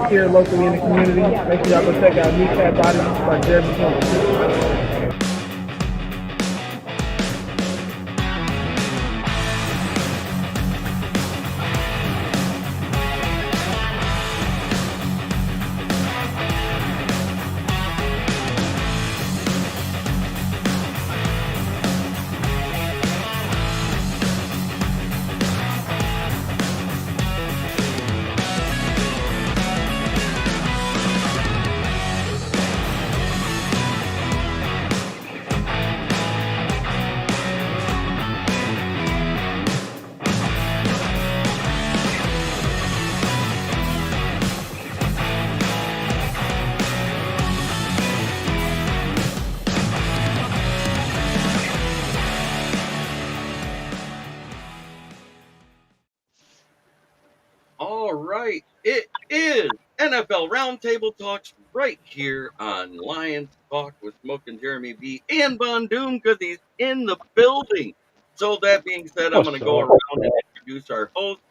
here locally in the community. Make sure y'all go check out Kneecap Body by Jeremy Campbell. All right, it is NFL Roundtable Talks right here on Lions Talk with Smoke and Jeremy B and Von Doom because he's in the building. So that being said, I'm going to go around and introduce our host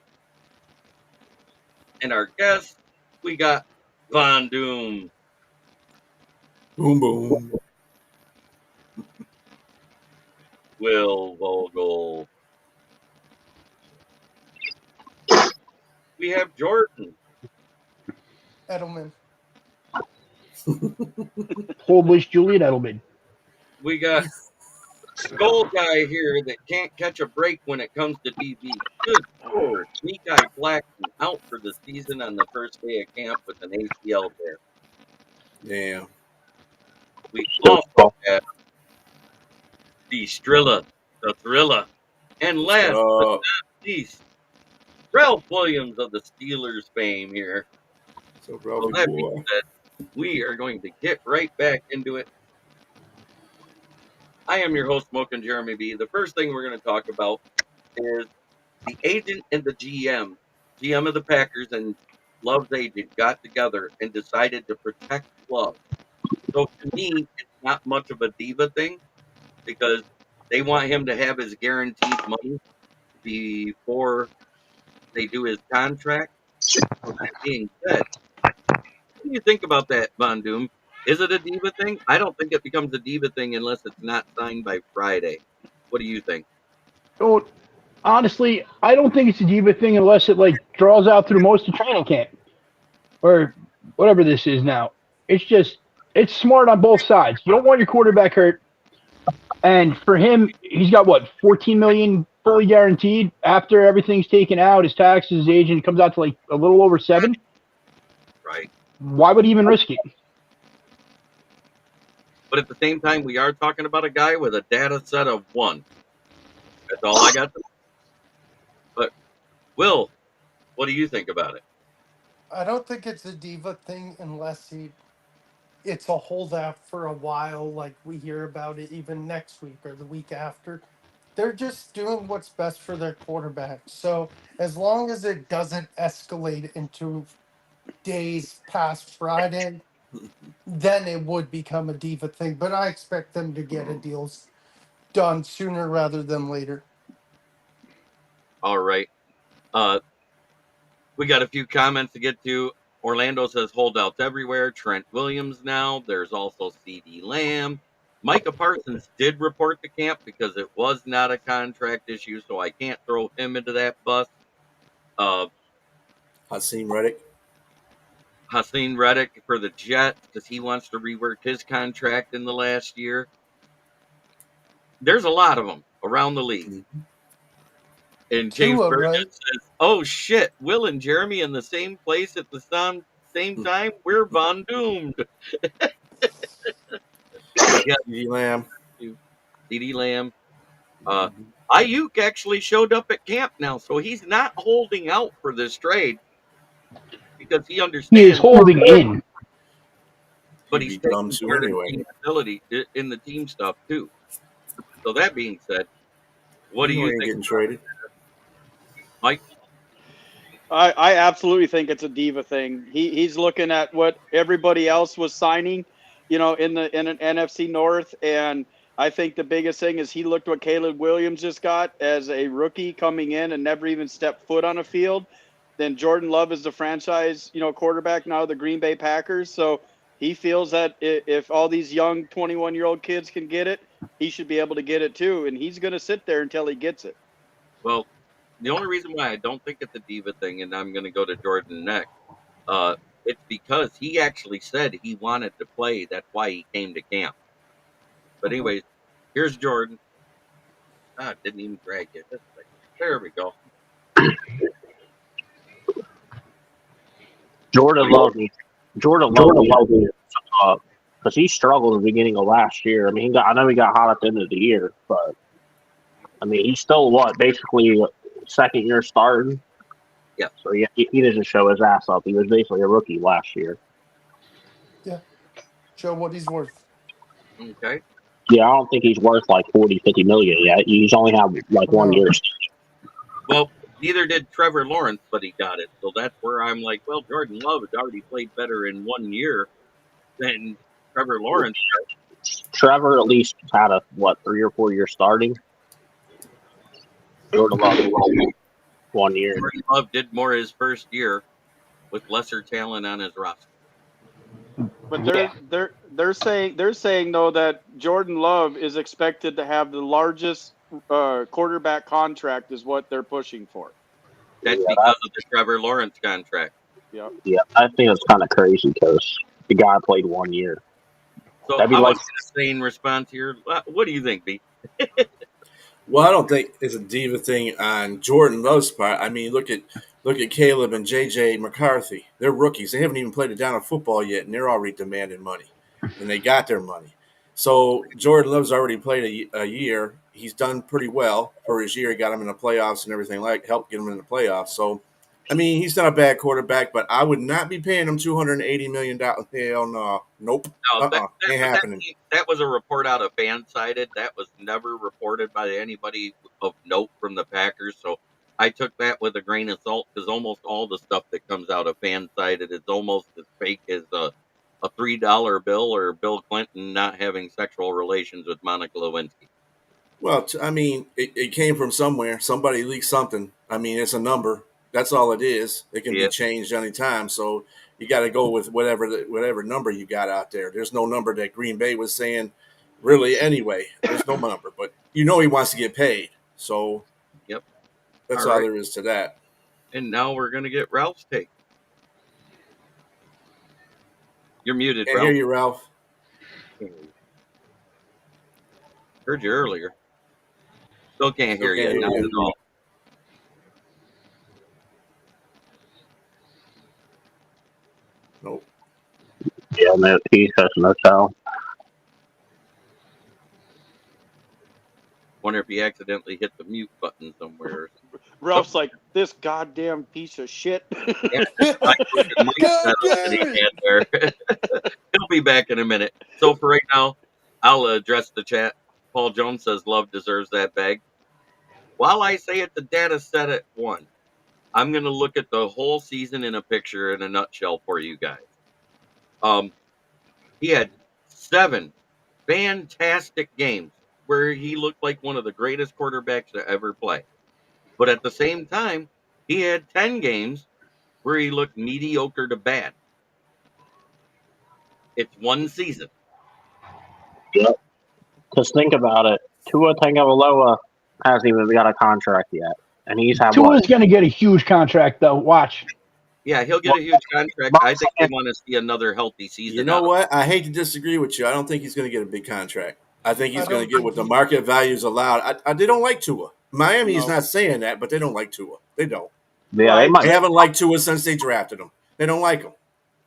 and our guest. We got Von Doom. Boom, boom. Will Vogel. We have Jordan. Edelman. Polish Julian Edelman. We got Skull Guy here that can't catch a break when it comes to DB. Good Lord. Guy Blackman out for the season on the first day of camp with an ACL there. Damn. We also have the Strilla, the Thrilla, and last but not least, Ralph Williams of the Steelers fame here. So that being said, we are going to get right back into it. I am your host, Smoke and Jeremy B. The first thing we're going to talk about is the agent and the GM of the Packers and Love's agent got together and decided to protect Love. So to me, it's not much of a diva thing because they want him to have his guaranteed money before they do his contract. That being said, what do you think about that, Von Doom? Is it a diva thing? I don't think it becomes a diva thing unless it's not signed by Friday. What do you think? So, honestly, I don't think it's a diva thing unless it draws out through most of training camp or whatever this is now. It's smart on both sides. You don't want your quarterback hurt, and for him, he's got what, $14 million fully guaranteed after everything's taken out, his taxes, his agent comes out to a little over $7 million. Right. Why would he even risk it? But at the same time, we are talking about a guy with a data set of 1. That's all I got to say. But, Will, what do you think about it? I don't think it's a diva thing unless it's a holdout for a while, like we hear about it even next week or the week after. They're just doing what's best for their quarterback. So as long as it doesn't escalate into days past Friday, then it would become a diva thing. But I expect them to get a deal done sooner rather than later. All right. We got a few comments to get to. Orlando says holdouts everywhere. Trent Williams now. There's also CD Lamb. Micah Parsons did report to camp because it was not a contract issue, so I can't throw him into that bus. Haason Reddick. Haason Reddick for the Jets because he wants to rework his contract in the last year. There's a lot of them around the league. Mm-hmm. And James Burgess says, "Oh shit, Will and Jeremy in the same place at the same time? We're Von Doomed." Yeah, CD Lamb. CD Lamb. Ayuk actually showed up at camp now, so he's not holding out for this trade because he understands. He is holding in. But he's taking part of the ability in the team stuff too. So that being said, what do you think? Getting traded? Mike? I absolutely think it's a diva thing. He's looking at what everybody else was signing, in an NFC North, and I think the biggest thing is he looked what Caleb Williams just got as a rookie coming in and never even stepped foot on a field. then Jordan Love is the franchise, quarterback now of the Green Bay Packers. So he feels that if all these young 21-year-old kids can get it, he should be able to get it too. And he's going to sit there until he gets it. Well, the only reason why I don't think it's a diva thing, and I'm going to go to Jordan next, it's because he actually said he wanted to play. That's why he came to camp. But anyways, here's Jordan. Didn't even drag it. Just a second. There we go. Jordan Love needs because he struggled at the beginning of last year. I mean, I know he got hot at the end of the year, but I mean, he's still basically second year starting. Yeah. So he doesn't show his ass up. He was basically a rookie last year. Yeah. Show what he's worth. Okay. Yeah, I don't think he's worth like 40, 50 million yet. He's only had like 1 year. Well, neither did Trevor Lawrence, but he got it. So that's where I'm like, well, Jordan Love has already played better in 1 year than Trevor Lawrence. Trevor at least had 3 or 4 years starting. Jordan Love 1 year. Jordan Love did more his first year with lesser talent on his roster. But they're saying though that Jordan Love is expected to have the largest quarterback contract is what they're pushing for. That's because of the Trevor Lawrence contract. Yeah. Yeah, I think it's kind of crazy because the guy played 1 year. So I want a sane response here. What do you think, B? Well, I don't think it's a diva thing on Jordan Love's part. I mean, look at Caleb and JJ McCarthy. They're rookies. They haven't even played a down of football yet, and they're already demanding money, and they got their money. So Jordan Love's already played a year. He's done pretty well for his year. He got him in the playoffs and everything, helped get him in the playoffs. So, I mean, he's not a bad quarterback, but I would not be paying him $280 million. Hell no. Nope. Ain't happening. That was a report out of Fansided. That was never reported by anybody of note from the Packers. So I took that with a grain of salt because almost all the stuff that comes out of Fansided is almost as fake as a $3 bill or Bill Clinton not having sexual relations with Monica Lewinsky. Well, I mean, it came from somewhere. Somebody leaked something. I mean, it's a number. That's all it is. It can be changed anytime. So you got to go with whatever number you got out there. There's no number that Green Bay was saying really anyway. There's no number. But he wants to get paid. So that's all there is to that. And now we're going to get Ralph's take. You're muted, Can't Ralph. hear you, Ralph. Heard you earlier. Still can't hear you. Not at all. Nope. Yeah, no, he has no tell. Wonder if he accidentally hit the mute button somewhere. Ralph's like, this goddamn piece of shit. He'll be back in a minute. So for right now, I'll address the chat. Paul Jones says Love deserves that bag. While I say it, the data set at 1. I'm going to look at the whole season in a picture in a nutshell for you guys. He had 7 fantastic games where he looked like one of the greatest quarterbacks to ever play. But at the same time, he had 10 games where he looked mediocre to bad. It's one season. Yep. Just think about it. Tua Tagovailoa hasn't even got a contract yet, and he's had. Tua's going to get a huge contract, though. Watch. Yeah, he'll get a huge contract. I think they want to see another healthy season. You know what? I hate to disagree with you. I don't think he's going to get a big contract. I think he's going to get what the market values allowed. They don't like Tua. Miami's not saying that, but they don't like Tua. They don't. Yeah, they haven't liked Tua since they drafted him. They don't like him.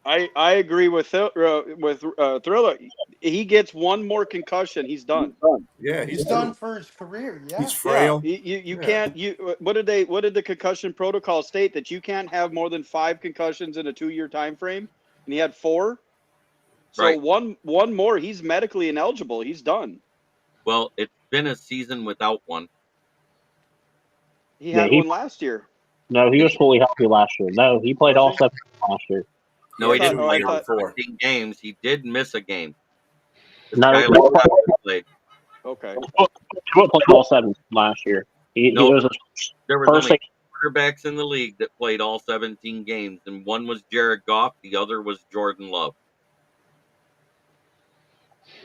I agree with Thriller. He gets one more concussion, he's done. Yeah, he's done for his career. Yeah, he's frail. You can't. What did the concussion protocol state that you can't have more than 5 concussions in a 2-year time frame, and he had 4. So one more, he's medically ineligible. He's done. Well, it's been a season without one. He had one last year. No, he was fully healthy last year. No, he played all 7 last year. No, he didn't play all 14 games. He did miss a game. No, he played. Okay. He played all 7 last year. He was there was only quarterbacks in the league that played all 17 games, and one was Jared Goff, the other was Jordan Love.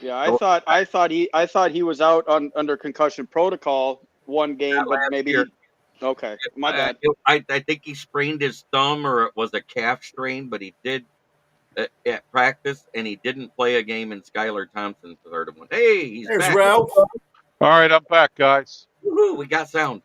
Yeah, So I thought he was out under concussion protocol one game, but last maybe year, okay, my bad. I think he sprained his thumb or it was a calf strain, but he did at practice, and he didn't play a game. And Skylar Thompson started one. Hey, he's There's back! Ralph. All right, I'm back, guys. Woohoo, we got sound.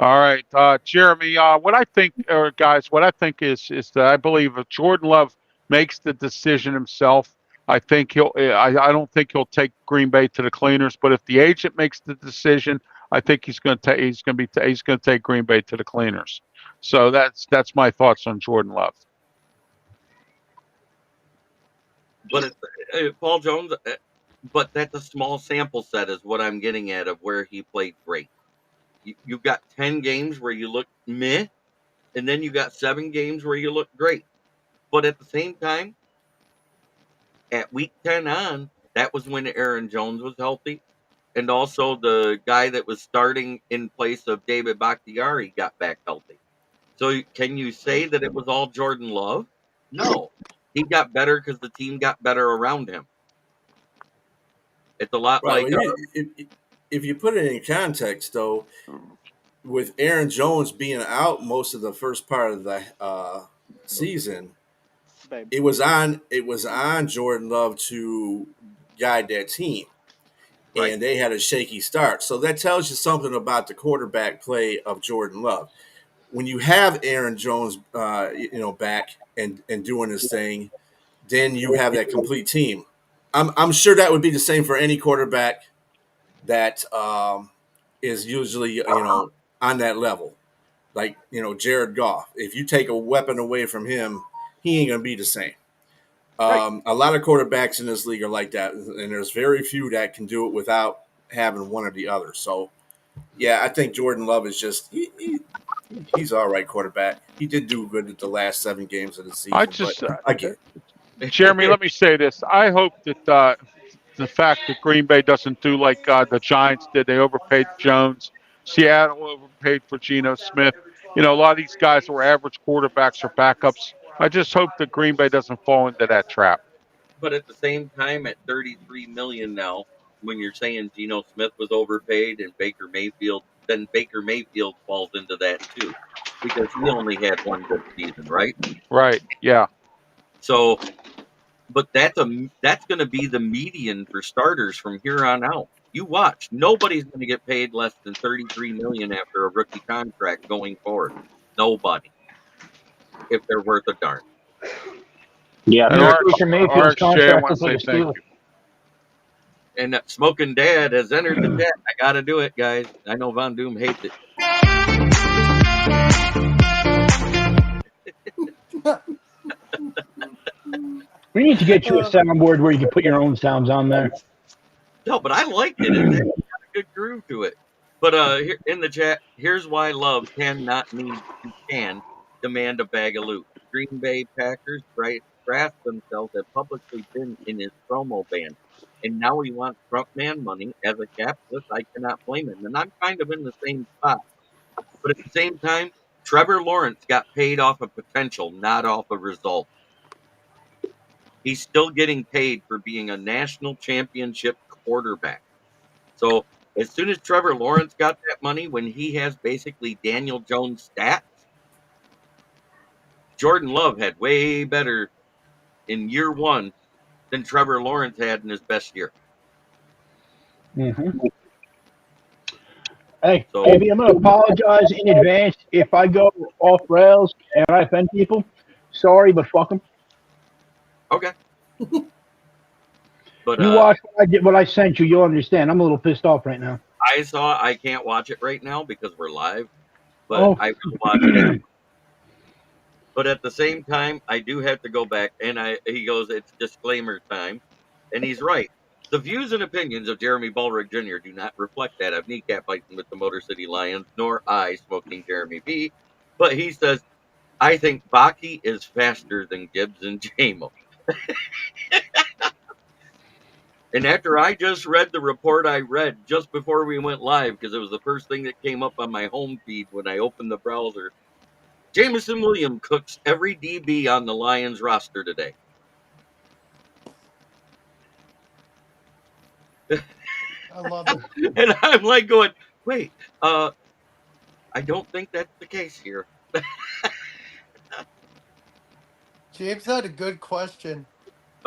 All right, Jeremy. What I think, guys, what I think is that I believe if Jordan Love makes the decision himself, I think he'll. I don't think he'll take Green Bay to the cleaners. But if the agent makes the decision, I think he's going to take. He's going to take Green Bay to the cleaners. So that's my thoughts on Jordan Love. But Paul Jones. But that's a small sample set, is what I'm getting at, of where he played great. You've got 10 games where you look meh, and then you got 7 games where you look great. But at the same time, at week 10 on, that was when Aaron Jones was healthy. And also the guy that was starting in place of David Bakhtiari got back healthy. So can you say that it was all Jordan Love? No. He got better because the team got better around him. It's a lot Right. like Well, if you put it in context, though, with Aaron Jones being out most of the first part of the season, Babe. it was on Jordan Love to guide that team, right. and they had a shaky start. So that tells you something about the quarterback play of Jordan Love. When you have Aaron Jones, back and doing his thing, then you have that complete team. I'm sure that would be the same for any quarterback that is usually on that level, like Jared Goff. If you take a weapon away from him, he ain't gonna be the same. Right. A lot of quarterbacks in this league are like that, and there's very few that can do it without having one or the other. So, yeah, I think Jordan Love is just he's all right quarterback. He did do good at the last 7 games of the I season, but just, I get Jeremy, let me say this. I hope that the fact that Green Bay doesn't do like the Giants did. They overpaid Jones. Seattle overpaid for Geno Smith. A lot of these guys were average quarterbacks or backups. I just hope that Green Bay doesn't fall into that trap. But at the same time, at 33 million now, when you're saying Geno Smith was overpaid and Baker Mayfield, then Baker Mayfield falls into that too, because he only had one good season, right? Right. Yeah. So, but that's going to be the median for starters from here on out. You watch, nobody's going to get paid less than 33 million after a rookie contract going forward. Nobody, if they're worth a darn. Yeah, And Here's they're Baker Mayfield's RJ, I contract want to to say the thank Steelers. you. And Smoking Dad has entered the chat. I got to do it, guys. I know Von Doom hates it. We need to get you a Uh, soundboard where you can put your own sounds on there. No, but I like it. It's got a good groove to it. But here in the chat, here's why Love can demand a bag of loot. Green Bay Packers grass themselves have publicly been in his promo ban, and now he wants Trump man money as a capitalist. I cannot blame him, and I'm kind of in the same spot. But at the same time, Trevor Lawrence got paid off of potential, not off of result. He's still getting paid for being a national championship quarterback. So as soon as Trevor Lawrence got that money, when he has basically Daniel Jones stats, Jordan Love had way better in year 1 than Trevor Lawrence had in his best year. Mm-hmm. Hey, So Davey, I'm going to apologize in advance if I go off rails and I offend people. Sorry, but fuck them. okay. But You watch what I sent you, you'll understand. I'm a little pissed off right now. I can't watch it right now because we're live, but Oh, I will watch it after. But at the same time, I do have to go back, and he goes, it's disclaimer time, and he's right. The views and opinions of Jeremy Ballrick Jr. do not reflect that of kneecap fighting with the Motor City Lions, nor I, Smoking Jeremy B. But he says, I think Baki is faster than Gibbs and JMO. And after I just read the report I read just before we went live, because it was the first thing that came up on my home feed when I opened the browser, Jameson Williams cooks every DB on the Lions roster today. I love it. And I'm like going, wait, I don't think that's the case here. James had a good question.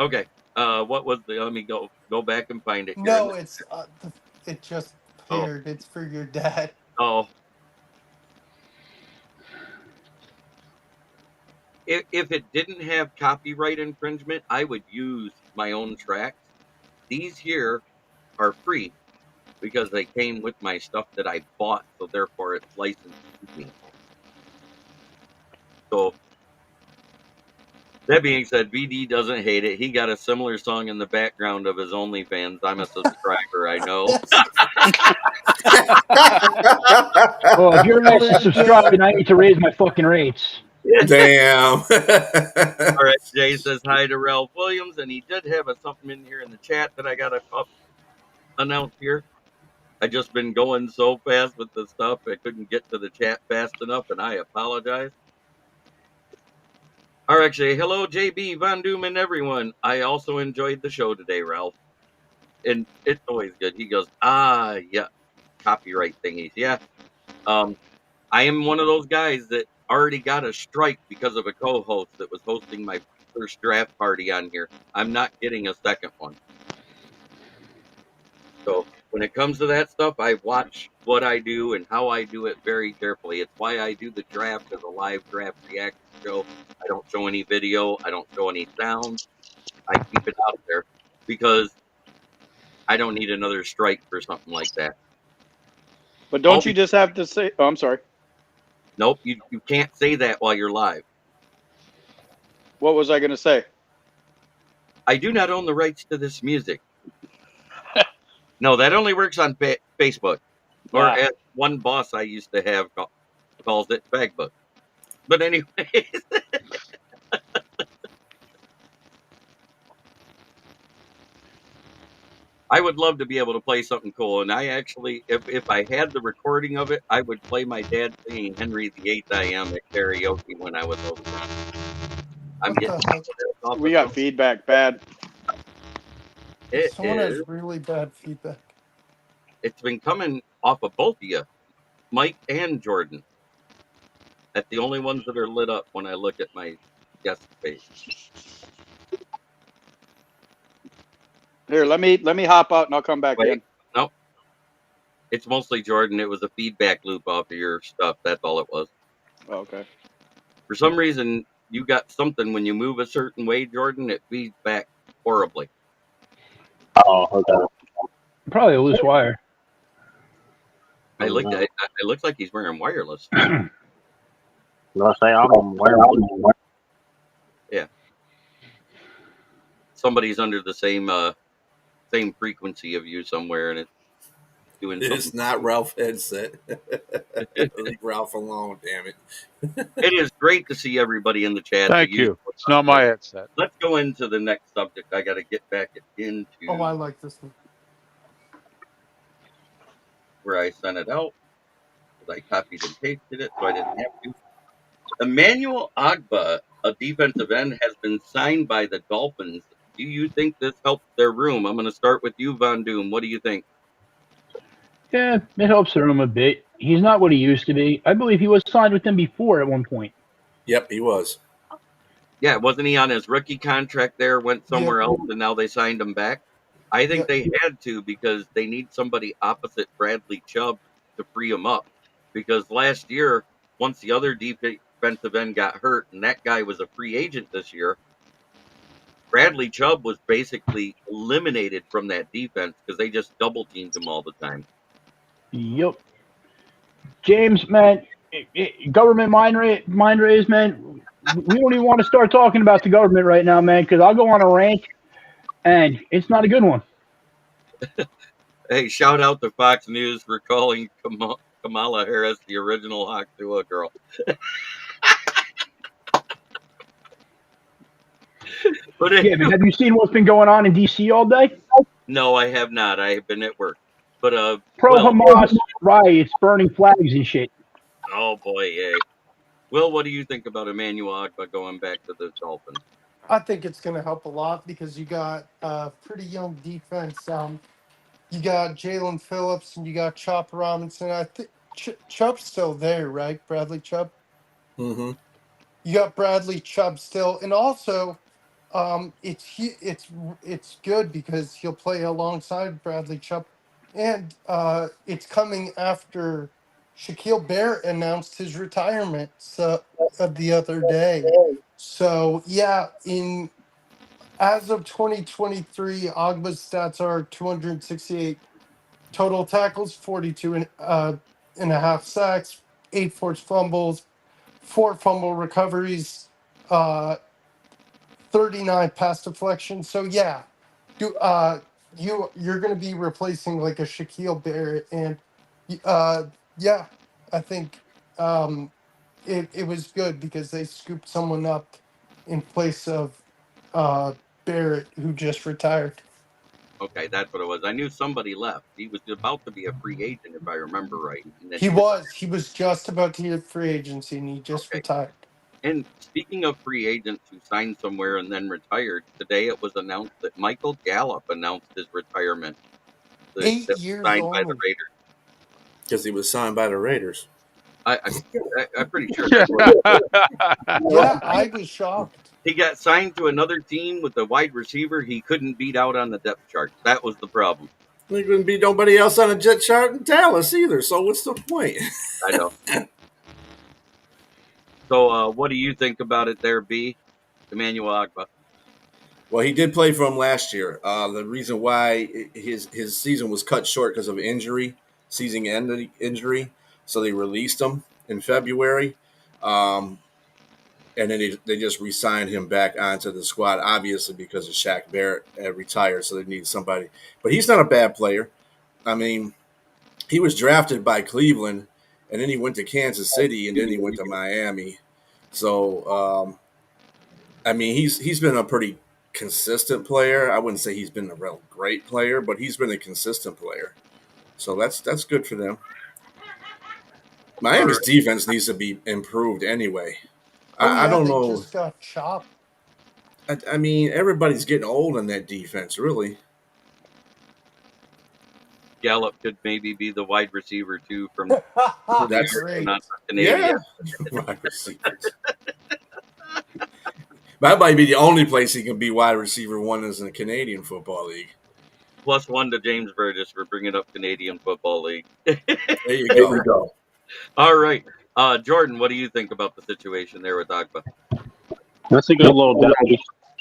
Okay. What was the? Let me go back and find it here. No, it just Oh, appeared. It's for your dad. oh. If it didn't have copyright infringement, I would use my own tracks. These here are free because they came with my stuff that I bought, so therefore it's licensed to me. So that being said, VD doesn't hate it. He got a similar song in the background of his OnlyFans. I'm a subscriber, I know. Well, if you're For actually your dad. subscribing, I need to raise my fucking rates. Damn. All right, Jay says hi to Ralph Williams, and he did have something in here in the chat that I got to announce here. I just been going so fast with the stuff, I couldn't get to the chat fast enough, and I apologize. Or actually, hello, JB, Von Doom, and everyone. I also enjoyed the show today, Ralph. And it's always good. He goes, yeah, copyright thingies. Yeah. I am one of those guys that already got a strike because of a co-host that was hosting my first draft party on here. I'm not getting a second one. So when it comes to that stuff, I watch what I do and how I do it very carefully. It's why I do the draft as a live draft reaction show. I don't show any video. I don't show any sound. I keep it out there because I don't need another strike for something like that. But don't you just have to say? Oh, I'm sorry. Nope, you can't say that while you're live. What was I going to say? I do not own the rights to this music. No, that only works on Facebook. Or as one boss I used to have calls it Fagbook. But anyways, I would love to be able to play something cool. And I actually, if I had the recording of it, I would play my dad singing Henry VIII I Am at karaoke when I was hosting. I'm What getting the heck? off We of got some- feedback bad. Someone has really bad feedback. It's been coming off of both of you, Mike and Jordan. That's the only ones that are lit up when I look at my guest page. Here, let me hop out and I'll come back Wait, in. nope. It's mostly Jordan. It was a feedback loop off of your stuff. That's all it was. Oh, okay. For some reason, you got something when you move a certain way, Jordan, it feeds back horribly. Oh, okay. Probably a loose wire. I looked at it. It looks like he's wearing wireless. I'm gonna say I'm wearing. Yeah. Somebody's under the same frequency of you somewhere, and it's doing It's something. not Ralph headset. Leave Ralph alone, damn it. It is great to see everybody in the chat. Thank you. It's not my headset. Let's go into the next subject. I got to get back into Oh, I like this one. where I sent it out. I copied and pasted it, so I didn't have to. Emmanuel Ogbah, a defensive end, has been signed by the Dolphins. Do you think this helps their room? I'm going to start with you, Von Doom. What do you think? Yeah, it helps the room a bit. He's not what he used to be. I believe he was signed with them before at one point. Yep, he was. Yeah, wasn't he on his rookie contract there, went somewhere else, and now they signed him back? I think they had to because they need somebody opposite Bradley Chubb to free him up. Because last year, once the other defensive end got hurt, and that guy was a free agent this year, Bradley Chubb was basically eliminated from that defense because they just double teamed him all the time. Yep. James, man, government mind raise, man. We don't even want to start talking about the government right now, man, because I'll go on a rant, and it's not a good one. Hey, shout out to Fox News for calling Kamala Harris the original Hoxua girl. But yeah, man, have you seen what's been going on in D.C. all day? No, I have not. I have been at work. But Pro Will, Hamas riots, burning flags and shit. oh boy, yay. Will, what do you think about Emmanuel Ogbah going back to the Dolphins? I think it's going to help a lot because you got a pretty young defense. You got Jalen Phillips and you got Chop Robinson. I think Chubb's still there, right? Bradley Chubb. Mm-hmm. You got Bradley Chubb still, and also, it's good because he'll play alongside Bradley Chubb, and it's coming after Shaquille Barrett announced his retirement the other day. So yeah, in as of 2023, Ogba's stats are 268 total tackles, 42 and a half sacks, 8 forced fumbles, 4 fumble recoveries, uh, 39 pass deflections. So yeah, you're going to be replacing like a Shaquille Barrett, and uh, yeah, I think it was good because they scooped someone up in place of uh, Barrett, who just retired. Okay, that's what it was. I knew somebody left. He was about to be a free agent, if I remember right, and then He he retired. was. He was just about to hit free agency, and he just Okay. retired. And speaking of free agents who signed somewhere and then retired, today it was announced that Michael Gallup announced his retirement. That 8 was years signed by the only. Raiders. Because he was signed by the Raiders. I'm pretty sure Yeah. that's what it was. Yeah, I was shocked. He got signed to another team with a wide receiver he couldn't beat out on the depth chart. That was the problem. There couldn't be nobody else on a jet chart in Dallas either. So what's the point? I know. So, what do you think about it there, B? Emmanuel Ogbah. Well, he did play for him last year. The reason why his season was cut short because of injury, season end injury, so they released him in February, um, and then they just re-signed him back onto the squad. Obviously, because of Shaq Barrett had retired, so they needed somebody. But he's not a bad player. I mean, he was drafted by Cleveland, and then he went to Kansas City, and then he went to Miami. So I mean, he's been a pretty consistent player. I wouldn't say he's been a real great player, but he's been a consistent player. So that's good for them. All Miami's right. defense needs to be improved anyway. Oh I yeah, don't they know. just got chopped. I mean, everybody's getting old in that defense, really. Gallup could maybe be the wide receiver too from the That's Bears, Great. not the yeah, Canadian. wide receivers. That might be the only place he can be wide receiver one is in the Canadian Football League. +1 to James Burgess for bringing up Canadian Football League. There you go. All right, Jordan, what do you think about the situation there with Agba? That's a good little depth. I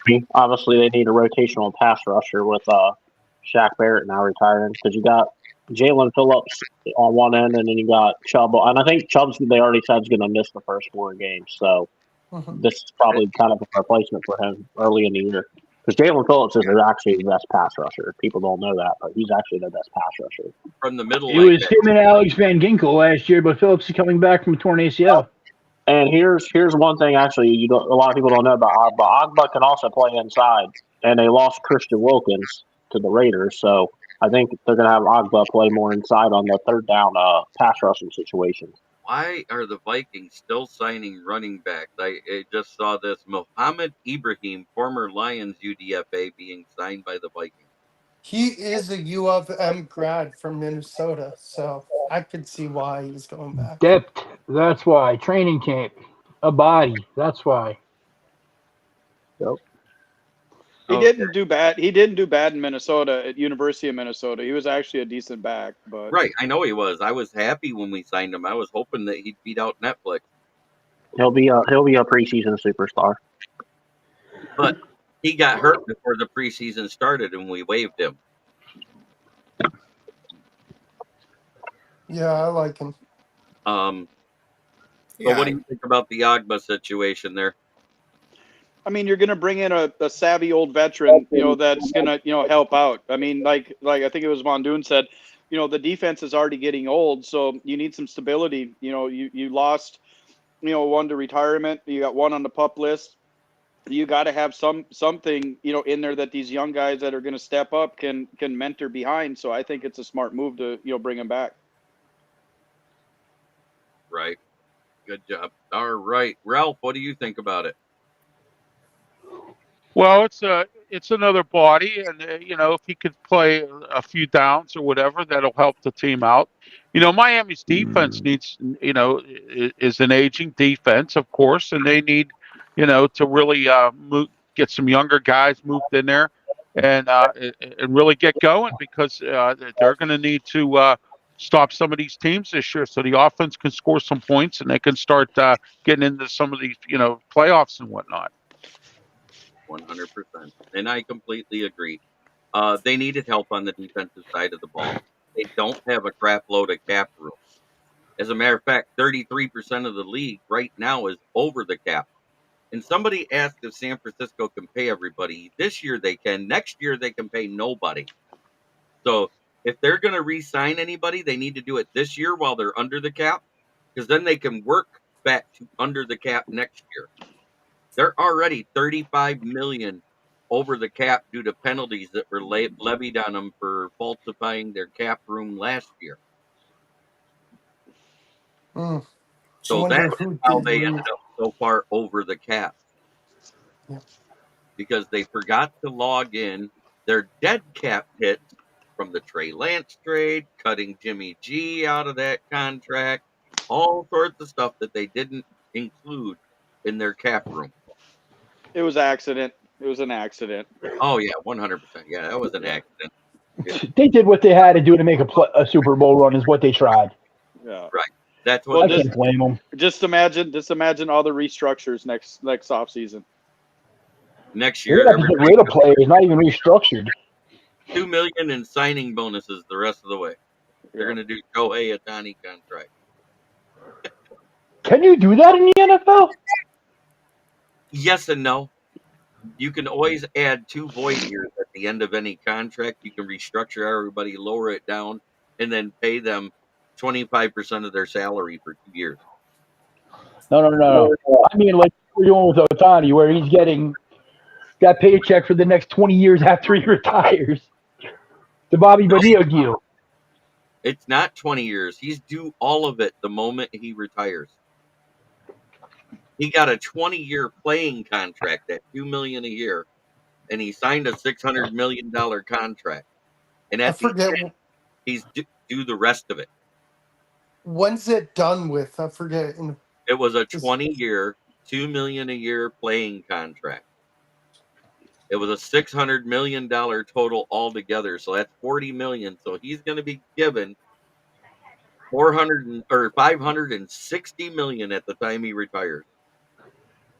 mean, obviously, they need a rotational pass rusher with Shaq Barrett now retiring because you got Jalen Phillips on one end, and then you got Chubb. And I think Chubb's they already said is going to miss the first 4 games, so Mhm. this is probably kind of a replacement for him early in the year. Because Jalen Phillips is actually the best pass rusher. People don't know that, but he's actually the best pass rusher. From the middle It like was that. him and Alex Van Ginkel last year, but Phillips is coming back from a torn ACL. And here's one thing actually a lot of people don't know about Ogba. Ogba can also play inside, and they lost Christian Wilkins to the Raiders, so I think they're going to have Ogba play more inside on the third down pass rushing situations. Why are the Vikings still signing running backs? I just saw this Mohammed Ibrahim, former Lions UDFA, being signed by the Vikings. He is a U of M grad from Minnesota, so I could see why he's going back. Depth. That's why. Training camp. A body. That's why. Yep. He Okay. didn't do bad. He didn't do bad in Minnesota at University of Minnesota. He was actually a decent back, but Right, I know he was. I was happy when we signed him. I was hoping that he'd beat out Netflix, He'll be a preseason superstar. but he got hurt before the preseason started, and we waived him. Yeah, I like him. So what do you think about the Agba situation there? I mean, you're going to bring in a savvy old veteran, that's going to, help out. I mean, like I think it was Mondoon said, the defense is already getting old, so you need some stability. You lost, one to retirement. You got one on the pup list. you got to have something, you know, in there that these young guys that are going to step up can mentor behind. So I think it's a smart move to, you know, bring them back. Right. Good job. All right, Ralph, what do you think about it? Well, it's another body, and you know, if he could play a few downs or whatever, that'll help the team out. You know, Miami's defense needs, you know, is an aging defense, of course, and they need, you know, to really get some younger guys moved in there and really get going because they're going to need to stop some of these teams this year, so the offense can score some points and they can start getting into some of these, you know, playoffs and whatnot. 100%. And I completely agree. They needed help on the defensive side of the ball. They don't have a crap load of cap room. As a matter of fact, 33% of the league right now is over the cap. And somebody asked if San Francisco can pay everybody. This year they can. Next year they can pay nobody. So if they're going to re-sign anybody, they need to do it this year while they're under the cap, because then they can work back to under the cap next year. They're already 35 million over the cap due to penalties that were levied on them for falsifying their cap room last year. So that's how they ended up so far over the cap. Yeah. Because they forgot to log in their dead cap hits from the Trey Lance trade, cutting Jimmy G out of that contract, all sorts of stuff that they didn't include in their cap room. It was accident. It was an accident. Oh yeah, 100%. Yeah, that was an accident. Yeah. They did what they had to do to make a Super Bowl run. Is what they tried. Yeah. Right. That's what. I can't blame them. Just imagine all the restructures next offseason. Next They're year, going to get rid of players, not even restructured. $2 million in signing bonuses the rest of the way. They're going to do Shohei Ohtani contract. Can you do that in the NFL? Yes and no. You can always add 2 void years at the end of any contract. You can restructure everybody, lower it down, and then pay them 25% of their salary for 2 years. No. I mean, like we're doing with Ohtani, where he's getting that paycheck for the next 20 years after he retires. The Bobby Bonilla deal. It's not 20 years. He's due all of it the moment he retires. He got a 20-year playing contract at $2 million a year, and he signed a $600 million contract. And at the end, he's due the rest of it. When's it done with? I forget. It was a 20-year, $2 million a year playing contract. It was a $600 million total altogether, so that's $40 million. So he's going to be given $560 million at the time he retires.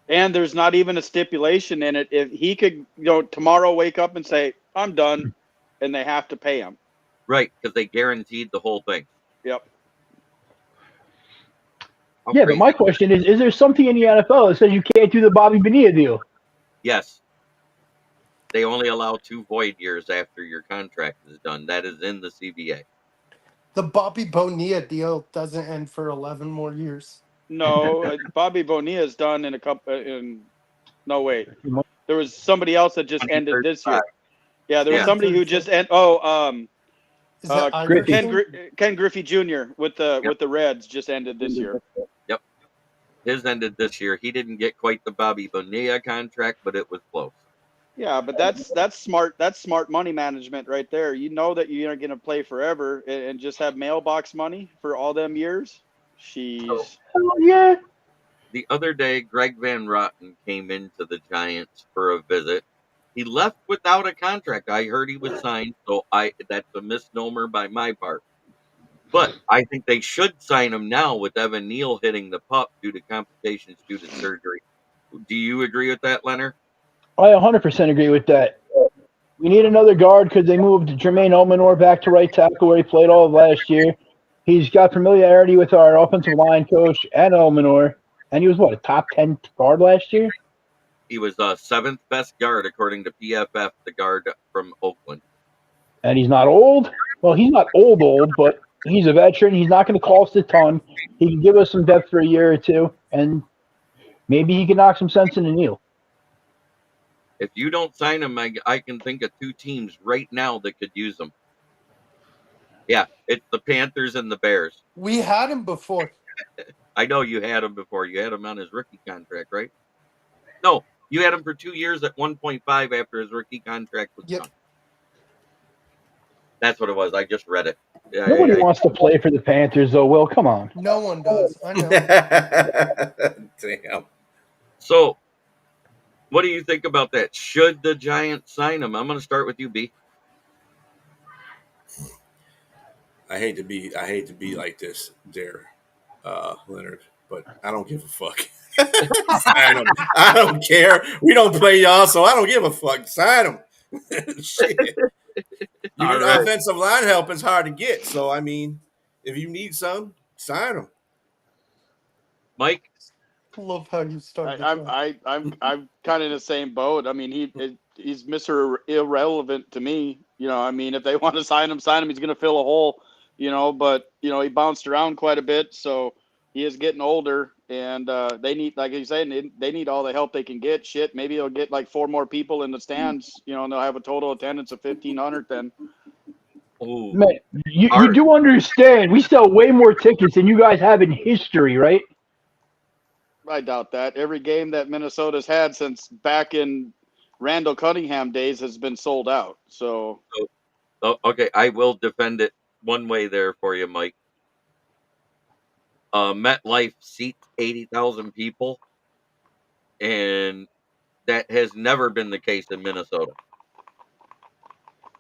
And there's not even a stipulation in it. If he could, tomorrow wake up and say, "I'm done," and they have to pay him. Right, because they guaranteed the whole thing. Yep. Yeah, but my question is there something in the NFL that says you can't do the Bobby Bonilla deal? Yes. They only allow 2 void years after your contract is done. That is in the CBA. The Bobby Bonilla deal doesn't end for 11 more years. No, Bobby Bonilla is done in a couple. No, wait. There was somebody else that just ended this year. Yeah, there was somebody who just ended. Ken Griffey Jr. with the Reds just ended this year. Yep, his ended this year. He didn't get quite the Bobby Bonilla contract, but it was close. Yeah, but that's smart. That's smart money management right there. You know that you're not going to play forever and just have mailbox money for all them years. Jeez. Oh, yeah. The other day, Greg Van Roten came into the Giants for a visit. He left without a contract. I heard he was signed, so that's a misnomer by my part. But I think they should sign him now with Evan Neal hitting the pup due to complications due to surgery. Do you agree with that, Leonard? I 100% agree with that. We need another guard because they moved Jermaine Omenor back to right tackle where he played all of last year. He's got familiarity with our offensive line coach and Omenor. And he was, a top 10 guard last year? He was 7th best guard according to PFF, the guard from Oakland. And he's not old? Well, he's not old, but he's a veteran. He's not going to cost a ton. He can give us some depth for a year or two. And maybe he can knock some sense into Neal. If you don't sign him, I can think of 2 teams right now that could use him. Yeah, it's the Panthers and the Bears. We had him before. I know you had him before. You had him on his rookie contract, right? No, you had him for 2 years at 1.5 after his rookie contract was Yep. done. That's what it was. I just read it. Nobody wants to play for the Panthers, though. Will, come on. No one does. I know. Damn. So, what do you think about that? Should the Giants sign him? I'm going to start with you, B. I hate to be like this, there, Leonard, but I don't give a fuck. Sign them. I don't care. We don't play y'all, so I don't give a fuck. Sign them. Shit. You All need right. offensive line help. It's hard to get. So I mean, if you need some, sign them. Mike? Love how you started. I'm kind of in the same boat. I mean, he's Mr. Irrelevant to me. You know, I mean, if they want to sign him, sign him. He's going to fill a hole. You know, but you know he bounced around quite a bit, so he is getting older, and they need, like you said, they need all the help they can get. Shit, maybe they'll get like 4 more people in the stands. You know, and they'll have a total attendance of 1,500 then. Oh, Man, you do understand we sell way more tickets than you guys have in history, right? I doubt that. Every game that Minnesota's had since back in Randall Cunningham days has been sold out. So okay, I will defend it one way there for you, Mike. MetLife seats 80,000 people, and that has never been the case in Minnesota.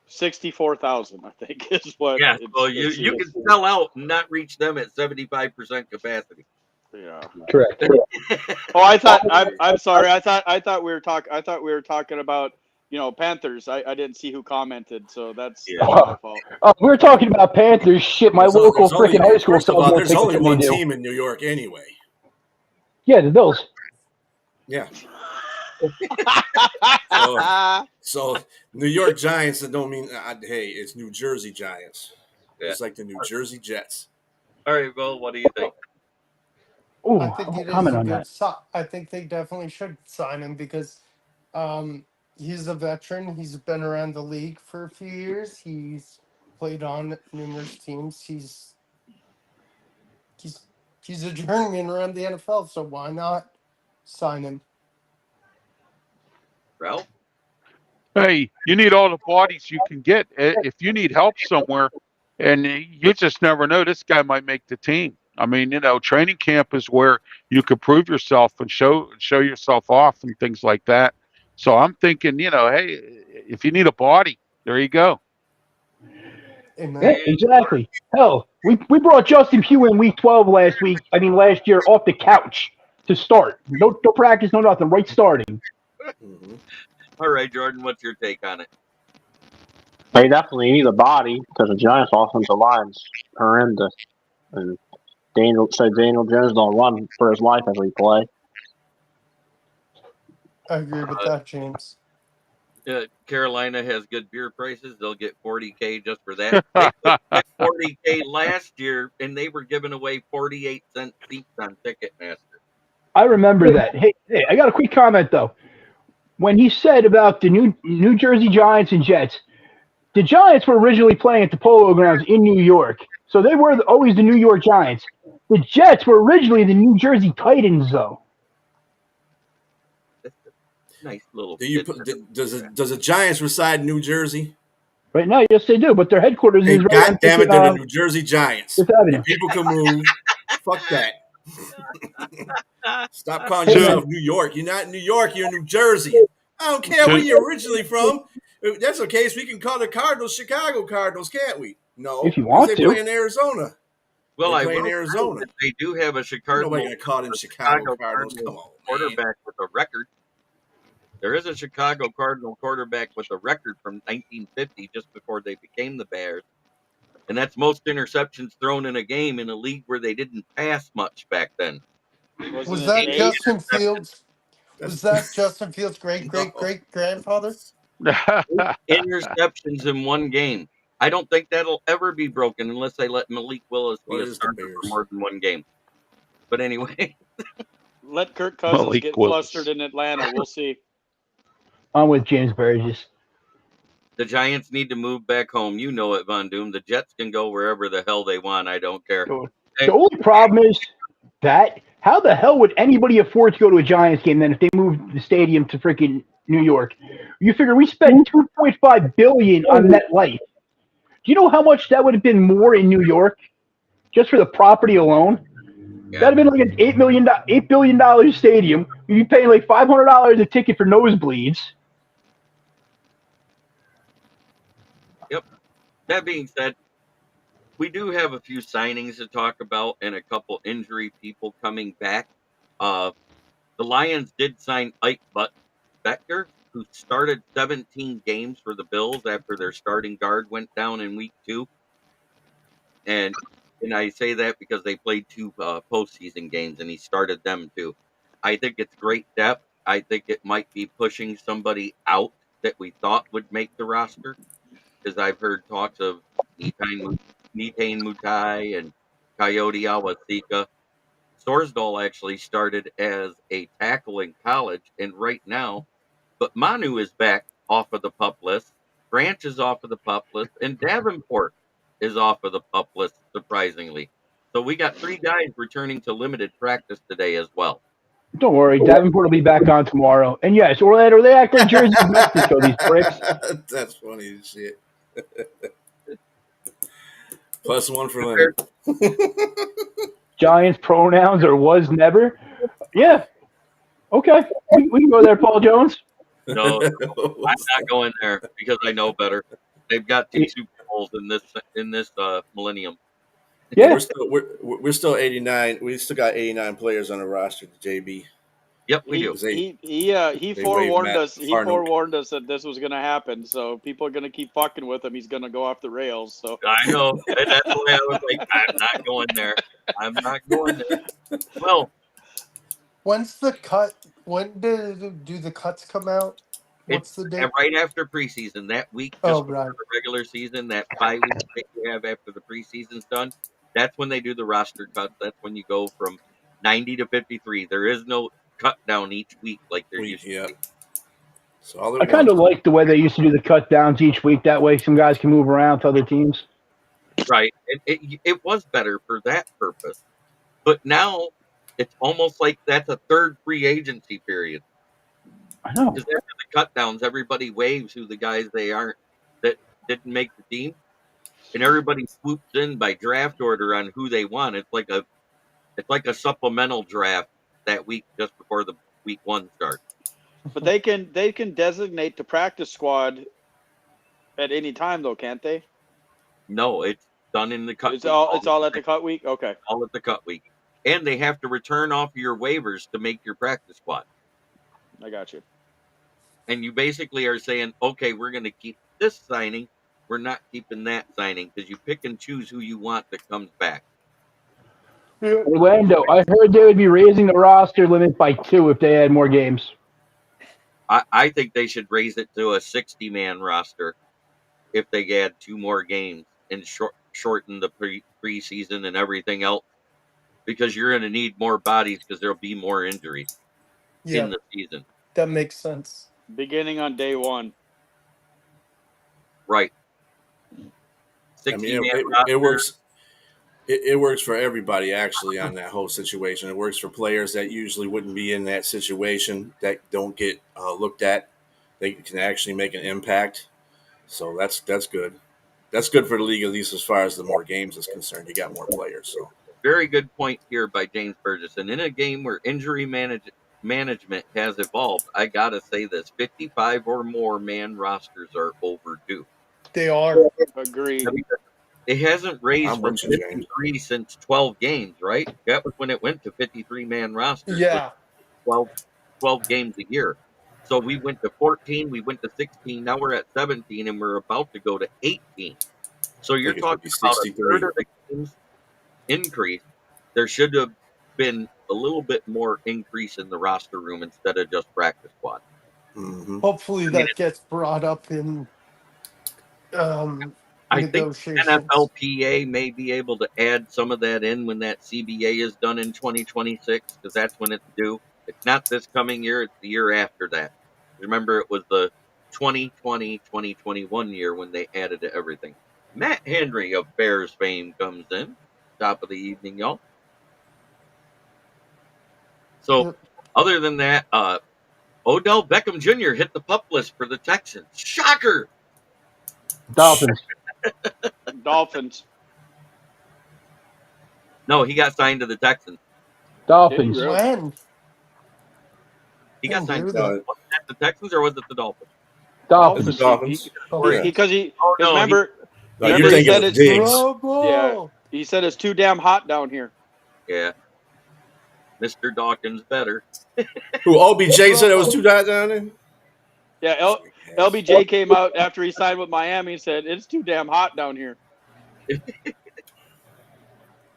64,000, I think, is what. Yeah, so you can sell out and not reach them at 75% capacity. Yeah. Correct. Oh, I thought I'm sorry. I thought we were talking about, you know, Panthers. I didn't see who commented, so that's my fault. Oh, we're talking about Panthers. Shit, my local freaking high school First of sells all, more there's tickets only than they one do. team in New York anyway. Yeah, the Bills. Yeah. So New York Giants, that don't mean hey, it's New Jersey Giants. Yeah. It's like the New Jersey Jets. All right, Will, what do you think? Ooh, I think it is comment a on good that. I think they definitely should sign him because he's a veteran. He's been around the league for a few years. He's played on numerous teams. He's a journeyman around the NFL, so why not sign him? Ralph? Hey, you need all the bodies you can get. If you need help somewhere, and you just never know, this guy might make the team. I mean, you know, training camp is where you could prove yourself and show yourself off and things like that. So I'm thinking, you know, hey, if you need a body, there you go. Amen. Yeah, exactly. Hell, we brought Justin Pugh in week 12 last year off the couch to start. No practice, no nothing. Right starting. Mm-hmm. All right, Jordan, what's your take on it? They definitely need a body because the Giants' offensive line's horrendous. And Daniel Jones don't run for his life every play. I agree with that, James. Carolina has good beer prices. They'll get $40K just for that. They took that $40K last year, and they were giving away 48-cent seats on Ticketmaster. I remember that. Hey, I got a quick comment though. When he said about the New Jersey Giants and Jets, the Giants were originally playing at the Polo Grounds in New York, so they were always the New York Giants. The Jets were originally the New Jersey Titans, though. Nice little. Does the Giants reside in New Jersey? Right now, yes, they do, but their headquarters is right God damn it, they're the on New Jersey Giants. Fifth Avenue. People can move. Fuck that. Stop calling Hey, yourself man. New York. You're not in New York. You're in New Jersey. I don't care where you're originally from. If that's the case, we can call the Cardinals Chicago Cardinals, can't we? No, If you want they to. play in Arizona. Well, they I play in will Arizona. say that they do have a Chicago. Nobody gonna call them Chicago Cardinals. Come on, quarterback with a record. There is a Chicago Cardinal quarterback with a record from 1950, just before they became the Bears, and that's most interceptions thrown in a game in a league where they didn't pass much back then. Was that Justin Fields? Was that Justin Fields' great grandfather? Interceptions in one game. I don't think that'll ever be broken unless they let Malik Willis be a starter for more than one game. But anyway, let Kirk Cousins Malik get Willis. flustered in Atlanta. We'll see. I'm with James Burgess. The Giants need to move back home. You know it, Von Doom. The Jets can go wherever the hell they want. I don't care. The only problem is that how the hell would anybody afford to go to a Giants game then if they moved the stadium to freaking New York? You figure we spent $2.5 billion on MetLife. Do you know how much that would have been more in New York just for the property alone? Yeah. That'd have been like an $8 billion stadium. You'd be paying like $500 a ticket for nosebleeds. Yep. That being said, we do have a few signings to talk about and a couple injury people coming back. The Lions did sign Ike Becker, who started 17 games for the Bills after their starting guard went down in week 2. And I say that because they played 2 postseason games and he started them too. I think it's great depth. I think it might be pushing somebody out that we thought would make the roster, because I've heard talks of Nitain Mutai and Coyote Awasika. Sorsdal actually started as a tackle in college, and right now, but Manu is back off of the pup list. Branch is off of the pup list, and Davenport is off of the pup list, surprisingly. So we got 3 guys returning to limited practice today as well. Don't worry, Davenport will be back on tomorrow. And yes, Orlando, they act like Jersey's Mexico, these pricks. That's funny as shit. +1 for Leonard. Giants pronouns or was never. Yeah. Okay. We can go there, Paul Jones. No, I'm not going there because I know better. They've got 2 Super Bowls in this millennium. Yeah. We're still 89. We still got 89 players on the roster, JB. Yep, we do. He forewarned us. He forewarned us that this was going to happen. So people are going to keep fucking with him. He's going to go off the rails. So I know. And that's the way I was like, I'm not going there. I'm not going there. Well, When's the cut? When do the cuts come out? What's the date? right after preseason, that week, just before the regular season, that 5 weeks that you have after the preseason's done, that's when they do the roster cuts. That's when you go from 90 to 53. There is no cut down each week like there used to be. So I kind of like the way they used to do the cut downs each week. That way some guys can move around to other teams. Right. It was better for that purpose. But now it's almost like that's a third free agency period. I know. Because after the cut downs, everybody waves who the guys they aren't that didn't make the team. And everybody swoops in by draft order on who they want. It's like a supplemental draft that week just before the week 1 starts. But they can designate the practice squad at any time though, can't they? No, it's done in the cut week. It's all at the cut week? Okay. All at the cut week. And they have to return off your waivers to make your practice squad. I got you. And you basically are saying, okay, we're going to keep this signing. We're not keeping that signing, because you pick and choose who you want that comes back. Orlando, I heard they would be raising the roster limit by 2 if they had more games. I think they should raise it to a 60-man roster if they add 2 more games and shorten the preseason and everything else, because you're going to need more bodies because there'll be more injuries in the season. That makes sense. Beginning on day 1. Right. 60-man roster. It works. It works for everybody, actually, on that whole situation. It works for players that usually wouldn't be in that situation, that don't get looked at. They can actually make an impact. So that's good. That's good for the league, at least as far as the more games is concerned. You got more players. So very good point here by James Burgess. And in a game where injury management has evolved, I got to say this, 55 or more man rosters are overdue. They are. Agreed. It hasn't raised from 53 since 12 games, right? That was when it went to 53-man rosters. Yeah. 12 games a year. So we went to 14, we went to 16, now we're at 17, and we're about to go to 18. So you're talking about a third of the games increase. There should have been a little bit more increase in the roster room instead of just practice squad. Mm-hmm. Hopefully that gets brought up in I think NFLPA may be able to add some of that in when that CBA is done in 2026, because that's when it's due. It's not this coming year, it's the year after that. Remember, it was the 2020-2021 year when they added to everything. Matt Henry of Bears fame comes in. Top of the evening, y'all. So, Yep. other than that, Odell Beckham Jr. hit the pup list for the Texans. Shocker! Dolphins. Dolphins. No, he got signed to the Texans. Did he Dolphins. really? When? He I got signed knew to that. was it the Texans or was it the Dolphins? It's the Dolphins. Dolphins. Or Yeah. Because he oh because no, remember No, Remember you're he he thinking said of it's Diggs. Trouble. he said it's too damn hot down here. yeah, Mr. Dawkins better. Who OBJ said it was Trouble. too hot down there? Yeah, Yes. LBJ came out after he signed with Miami and said it's too damn hot down here.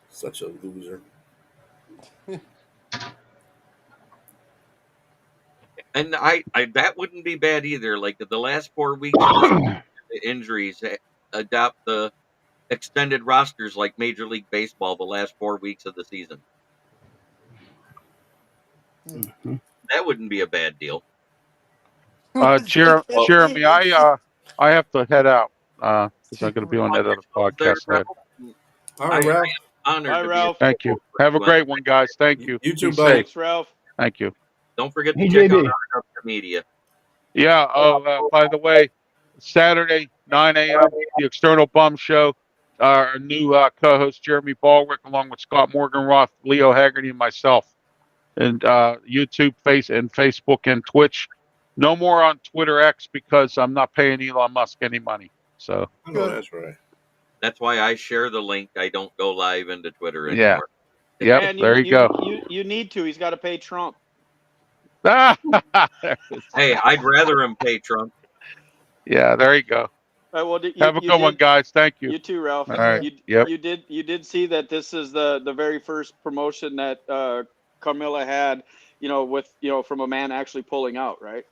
Such a loser. And I that wouldn't be bad either. Like the last 4 weeks of the injuries, adopt the extended rosters like Major League Baseball the last 4 weeks of the season. That wouldn't be a bad deal. Jeremy, I have to head out because I'm going to be on that other There, podcast Ralph. later. All I right, am Ralph. honored Bye, to be a Ralph. Thank you. Have a great one, guys. Thank you. You too, Be buddy. safe. Thanks, Ralph. Thank you. Don't forget to Hey, check out JB. our media. Yeah. By the way, Saturday, 9 a.m., the External Bum Show. Our new co-host, Jeremy Baldwick, along with Scott Morganroth, Leo Haggerty, and myself. And YouTube, Facebook, and Twitch. No more on Twitter X because I'm not paying Elon Musk any money. So, I know that's right. That's why I share the link. I don't go live into Twitter yeah. anymore. Yep. And There you go. you need to. He's got to pay Trump. Yeah. Hey, I'd rather him pay Trump. There you go. Well, Have a good one, guys. Thank you. You too, Ralph. All right. You Yep. you did see that this is the very first promotion that Carmilla had, with from a man actually pulling out, right?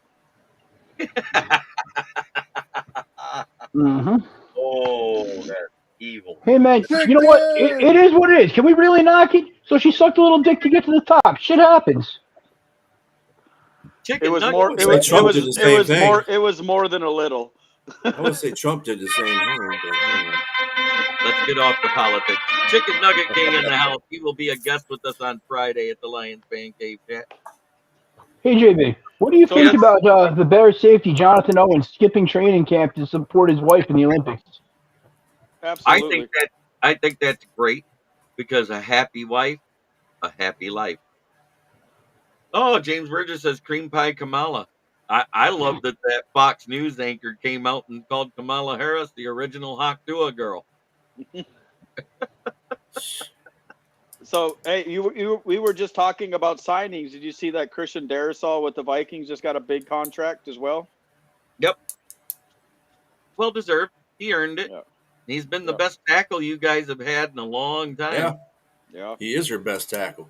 Mm-hmm. Oh, that's evil. Hey, man, you know what? It is what it is. Can we really knock it? So she sucked a little dick to get to the top. Shit happens. Chicken It was nugget. more. would It say was. It Trump was. did the It same was thing. more. It was more than a little. I would say Trump did the same thing. Let's get off the politics. Chicken Nugget King in the house. He will be a guest with us on Friday at the Lions Fan Cave chat. Hey, JB, what do you So think let's- about the Bears safety, Jonathan Owens, skipping training camp to support his wife in the Olympics? Absolutely. I think that's great because a happy wife, a happy life. Oh, James Burgess says cream pie Kamala. I love that Fox News anchor came out and called Kamala Harris the original Hawk Dua girl. So hey, we were just talking about signings. Did you see that Christian Darrisaw with the Vikings just got a big contract as well? Yep. Well deserved. He earned it. Yeah. He's been the Yeah. best tackle you guys have had in a long time. Yeah, Yeah. he is your best tackle.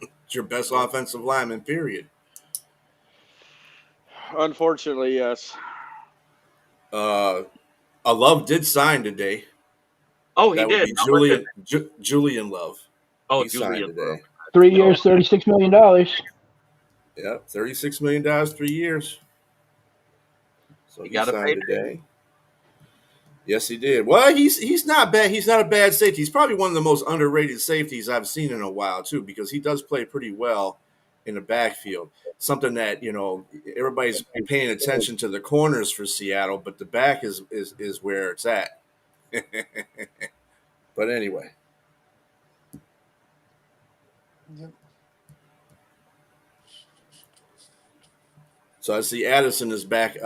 It's your best offensive lineman, period. Unfortunately, yes. A Love did sign today. Oh, he That would did. be How much is it? Julian Love. Oh, He signed Julian. today. 3 years, $36 million. Yep, $36 million, 3 years. So He he got a signed payday. today. Yes, he did. Well, he's not bad. He's not a bad safety. He's probably one of the most underrated safeties I've seen in a while too, because he does play pretty well in the backfield. Something that everybody's paying attention to the corners for Seattle, but the back is where it's at. But anyway. Yep. So I see Addison is back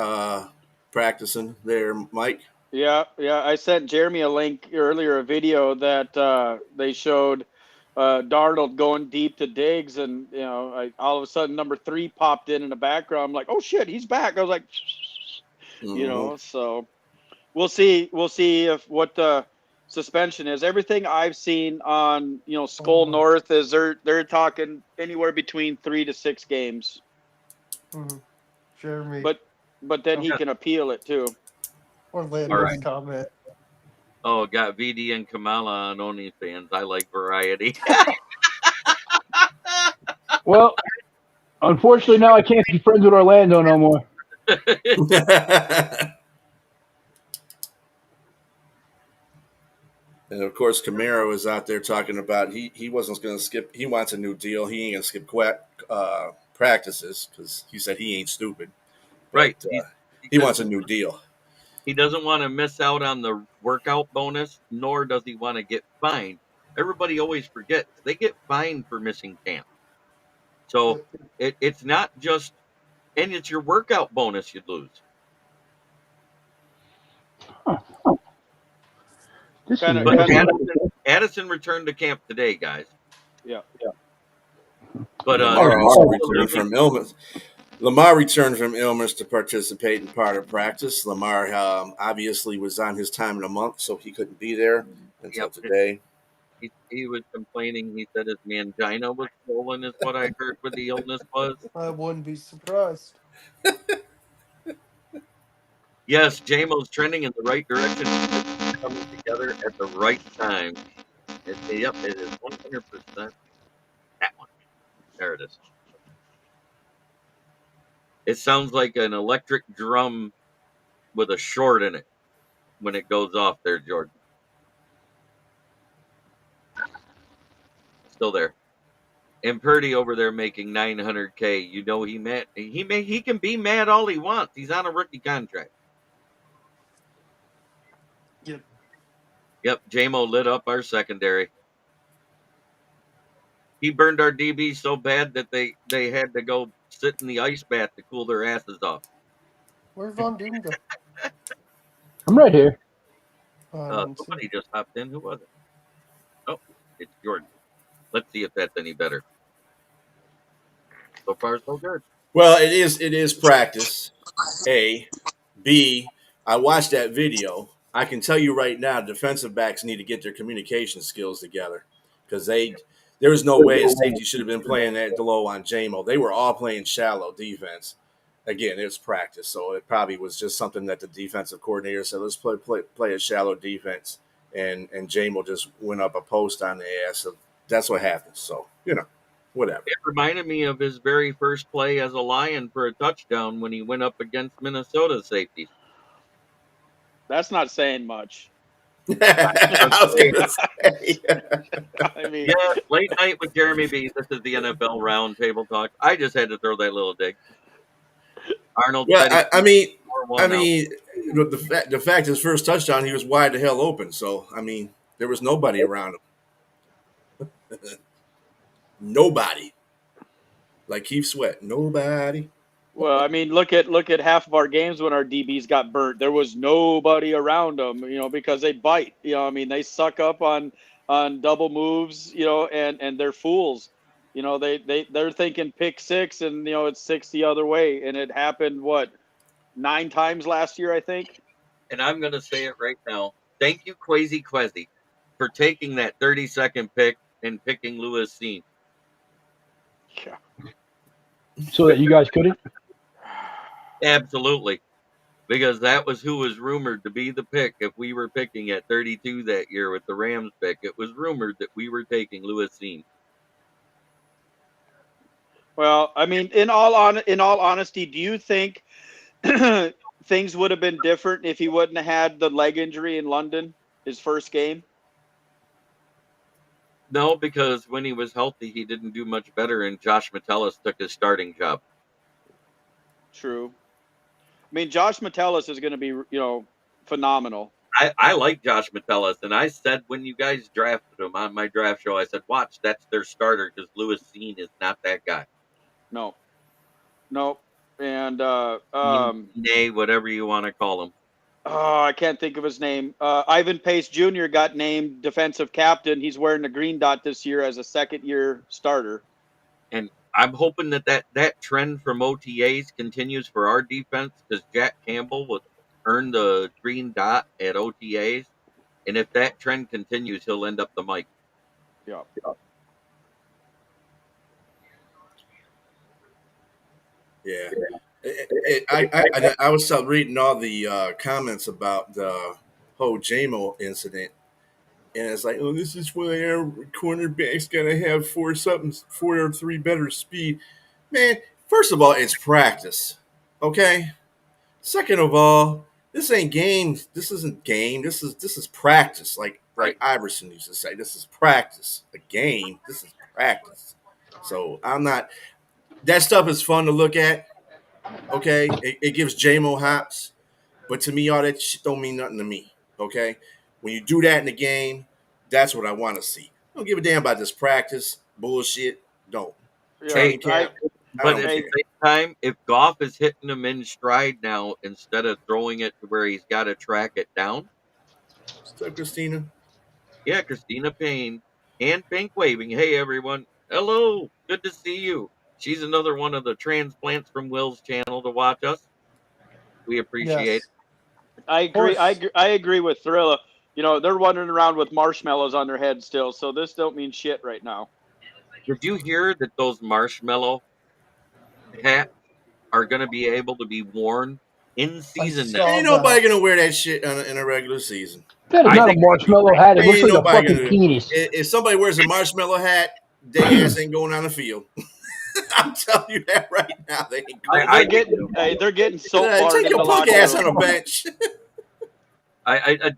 practicing there, Mike. Yeah. I sent Jeremy a link earlier, a video that they showed Darnold going deep to Diggs, and all of a sudden number 3 popped in the background. I'm like, oh shit, he's back. I was like, so we'll see if what the suspension is. Everything I've seen on Skull North is they're talking anywhere between 3 to 6 games. Mm-hmm. Jeremy. But then he can appeal it too. Orlando's comment. Oh, got VD and Kamala on OnlyFans. I like variety. Well, unfortunately, now I can't be friends with Orlando no more. And of course, Camaro was out there talking about he wasn't going to skip. He wants a new deal. He ain't going to skip practices because he said he ain't stupid. Right. But he Because wants a new deal. he doesn't want to miss out on the workout bonus, nor does he want to get fined. Everybody always forgets they get fined for missing camp. So Yep. it's not just, and it's your workout bonus you'd lose. Huh. This is Kind of, But kind of, interesting. Addison returned to camp today, guys. yeah. But Lamar Oh, also oh. returned from illness. Lamar returned from illness to participate in part of practice. Lamar obviously was on his time in a month, so he couldn't be there until yep, today. he was complaining. He said his mangina was swollen, is what I heard what the illness was. I wouldn't be surprised. Yes, JMO's trending in the right direction. It's coming together at the right time. Yep, it is 100%. That one. There it is. It sounds like an electric drum with a short in it when it goes off there, Jordan. Still there. And Purdy over there making 900K. You know he can be mad all he wants. He's on a rookie contract. Yep. Yep, JMO lit up our secondary. He burned our DB so bad that they had to go sit in the ice bath to cool their asses off. Where's Von Doom go? I'm right here. Oh, I didn't see Somebody him. just hopped in. Who was it? Oh, it's Jordan. Let's see if that's any better. So far, so good. Well, it is practice. A, B. I watched that video. I can tell you right now, defensive backs need to get their communication skills together because there was no way a safety should have been playing that low on JMO. They were all playing shallow defense. Again, it was practice, so it probably was just something that the defensive coordinator said, let's play a shallow defense, and JMO just went up a post on the ass. So that's what happens. So whatever. It reminded me of his very first play as a Lion for a touchdown when he went up against Minnesota safeties. That's not saying much. I was gonna say. I mean, Yeah, late night with Jeremy B. This is the NFL Roundtable Talks. I just had to throw that little dig. Arnold Well, said he I mean, 4-1 out. the fact his first touchdown, he was wide the hell open. So I mean, there was nobody around him. Nobody. Like Keith Sweat. Nobody. well, I mean, look at half of our games when our DBs got burnt. There was nobody around them, because they bite. I mean, they suck up on double moves, and they're fools. They're thinking pick six, and it's six the other way, and it happened what 9 times last year, I think. And I'm going to say it right now. Thank you, Quasi Quezi, for taking that 30-second pick and picking Lewis Seen. Yeah. So that you guys couldn't? Absolutely. Because that was who was rumored to be the pick. If we were picking at 32 that year with the Rams pick, it was rumored that we were taking Lewis Seen. Well, I mean, in all honesty, do you think things would have been different if he wouldn't have had the leg injury in London, his first game? No, because when he was healthy, he didn't do much better, and Josh Metellus took his starting job. True. I mean, Josh Metellus is going to be, phenomenal. I like Josh Metellus, and I said when you guys drafted him on my draft show, I said, watch, that's their starter because Lewis Seen is not that guy. No, no. And Nay, whatever you want to call him. oh, I can't think of his name. Ivan Pace Jr. got named defensive captain. He's wearing the green dot this year as a second-year starter. And I'm hoping that trend from OTAs continues for our defense because Jack Campbell would earn the green dot at OTAs. And if that trend continues, he'll end up the mic. Yeah. Yeah. I was reading all the comments about the whole JMO incident, and it's like, oh, this is why our cornerback's gotta have four or three better speed. Man, first of all, it's practice. Okay? Second of all, this ain't games. This isn't game. This is practice. Like Right. Iverson used to say, this is practice. A game. This is practice. So I'm not. That stuff is fun to look at. Okay, it gives JMO hops, but to me, all that shit don't mean nothing to me. Okay, when you do that in the game, that's what I want to see. I don't give a damn about this practice bullshit. Don't Yeah, Hey, training camp. I but don't at the hey, care. same time, if Goff is hitting him in stride now instead of throwing it to where he's got to track it down, What's up, Christina? yeah, Christina Payne, hand pink waving. Hey, everyone. Hello. Good to see you. She's another one of the transplants from Will's channel to watch us. We appreciate it. Yes. I Of agree. course. I agree with Thrilla. They're wandering around with marshmallows on their heads still, so this don't mean shit right now. Did you hear that those marshmallow hats are going to be able to be worn in I season now? saw Ain't nobody that. gonna wear that shit in a regular season. That is I not a think it'd be marshmallow great. hat. It looks Ain't like a nobody fucking gonna. penis. If somebody wears a marshmallow hat, they ass ain't going on the field. I'm telling you that right now. They ain't They're, going I they're on the think getting field. they're getting soap barred Take in your the punk locker ass room. on the bench.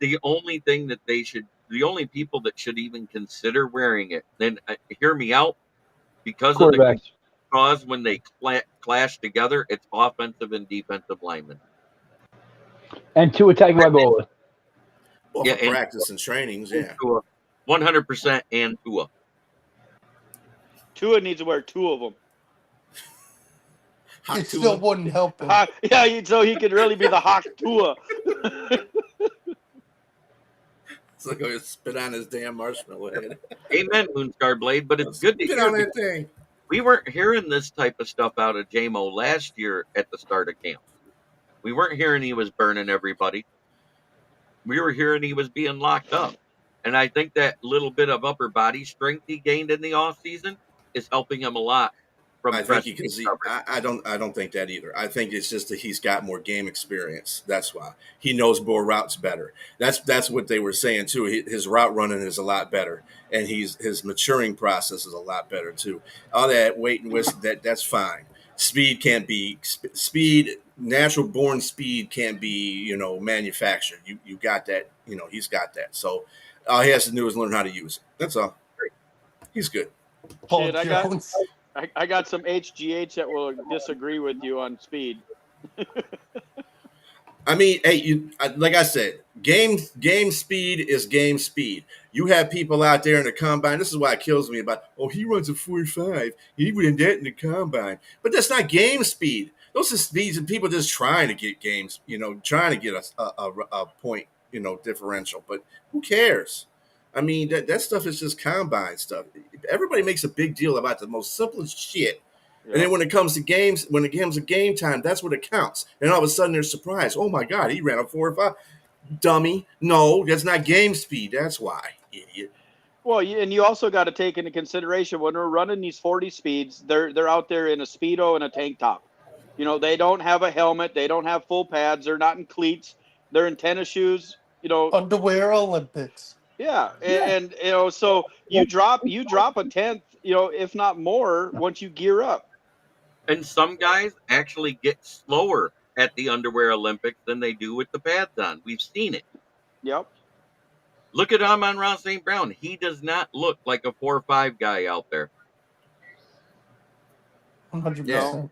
the only thing that the only people that should even consider wearing it, then hear me out, because of the Quarterbacks. cause when they clash together, it's offensive and defensive linemen. And Tua Tagovailoa. Well, Yeah, for practice and trainings, and yeah. Tua, 100% and Tua. Tua needs to wear two of them. Hot It still Tua. wouldn't help him. Yeah, so he could really be the hawk Tua. It's like I spit on his damn marshmallow head. Amen, Moonscar Blade. But it's good to Spit hear on because that thing. we weren't hearing this type of stuff out of JMO last year at the start of camp. We weren't hearing he was burning everybody. We were hearing he was being locked up. And I think that little bit of upper body strength he gained in the off season is helping him a lot from I think press because coverage. I don't think that either. I think it's just that he's got more game experience. That's why he knows more routes better. That's what they were saying too. His route running is a lot better, and his maturing process is a lot better too. All that wait and whisk, that's fine. Speed can't be speed. Natural born speed can't be manufactured. You got that. He's got that. So all he has to do is learn how to use it. That's all. He's good. Paul Shit, Jones. I got some HGH that will disagree with you on speed. I mean, hey, like I said, game speed is game speed. You have people out there in the combine. This is why it kills me about. Oh, he runs a 45. He ran that in the combine, but that's not game speed. Those are speeds and people just trying to get games. Trying to get a point. Differential. But who cares? I mean, that stuff is just combine stuff. Everybody makes a big deal about the most simplest shit, and then Yep. when it comes to games, when it comes to game time, that's what it counts. And all of a sudden they're surprised. Oh my God, he ran a 4.5. Dummy. No, that's not game speed. That's why, idiot. Well, and you also got to take into consideration when we're running these 40 speeds, they're out there in a speedo and a tank top. They don't have a helmet, they don't have full pads, they're not in cleats, they're in tennis shoes. Underwear Olympics. Yeah, Yeah. and so you drop a tenth, if not more, once you gear up. And some guys actually get slower at the underwear Olympics than they do with the pads on. We've seen it. Yep. Look at Amon-Ra St. Brown. He does not look like a 4-5 guy out there. Yeah. No, 100%.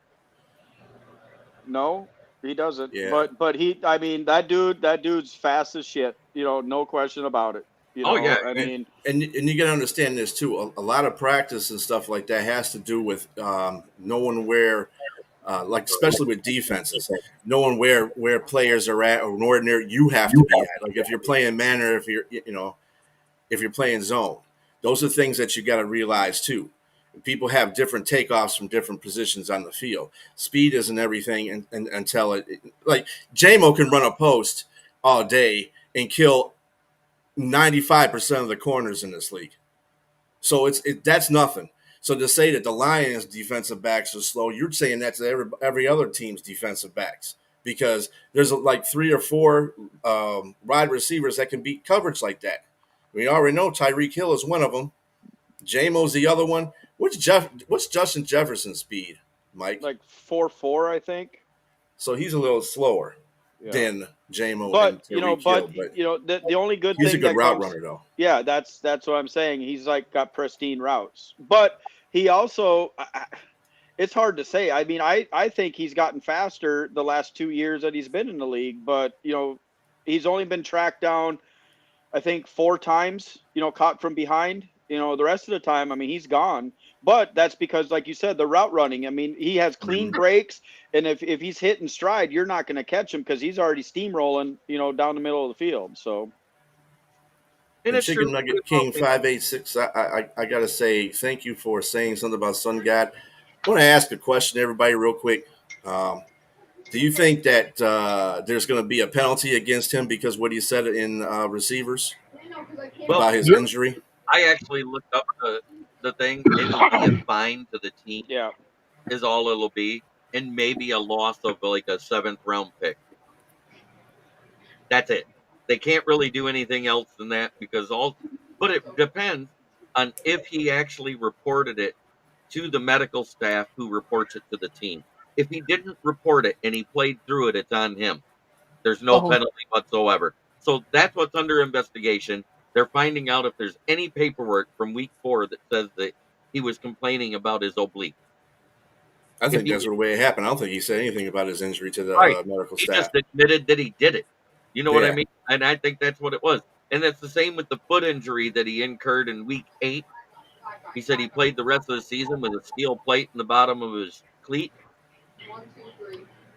no, he doesn't. Yeah. But I mean, that dude's fast as shit. No question about it. Oh, yeah. I And mean, and you got to understand this too. A lot of practice and stuff like that has to do with knowing where, like especially with defenses, knowing where players are at or where you have to be at. Like if you're playing man or if you're playing zone, those are things that you got to realize too. People have different takeoffs from different positions on the field. Speed isn't everything, and until like JMO can run a post all day and kill 95% of the corners in this league. So that's nothing. So to say that the Lions' defensive backs are slow, you're saying that's every other team's defensive backs because there's like 3 or 4 wide receivers that can beat coverage like that. We already know Tyreek Hill is one of them. JMO's the other one. What's Justin Jefferson's speed, Mike? like 4.4, I think. So he's a little slower. than JMO But and you know, Tyreek Hill. But the only good he's a thing good that route comes, runner, though. yeah, that's what I'm saying. He's like got pristine routes, but he also, it's hard to say. I mean, I think he's gotten faster the last 2 years that he's been in the league, but he's only been tracked down, I think 4 times, caught from behind. The rest of the time, I mean, he's gone. But that's because, like you said, the route running. I mean, he has clean Mhm. breaks, and if he's hitting stride, you're not going to catch him because he's already steamrolling, down the middle of the field. So And And it's true. Chicken Nugget King 586, I gotta say thank you for saying something about Sun God. I want to ask a question, to everybody, real quick. Um, do you think that there's going to be a penalty against him because what he said in receivers Well, about his Yep. injury? I actually looked up the thing. It'll be a fine to the team, yeah, is all it'll be, and maybe a loss of like a 7th round pick. That's it. They can't really do anything else than that because but it depends on if he actually reported it to the medical staff who reports it to the team. If he didn't report it and he played through it, it's on him. There's no Oh, penalty whatsoever. So that's what's under investigation. They're finding out if there's any paperwork from week 4 that says that he was complaining about his oblique. I If think he that's the way it happened. I don't think he said anything about his injury to the right, medical he just staff. admitted that he did it. You know what I Yeah, mean? And I think that's what it was. And that's the same with the foot injury that he incurred in week 8. He said he played the rest of the season with a steel plate in the bottom of his cleat.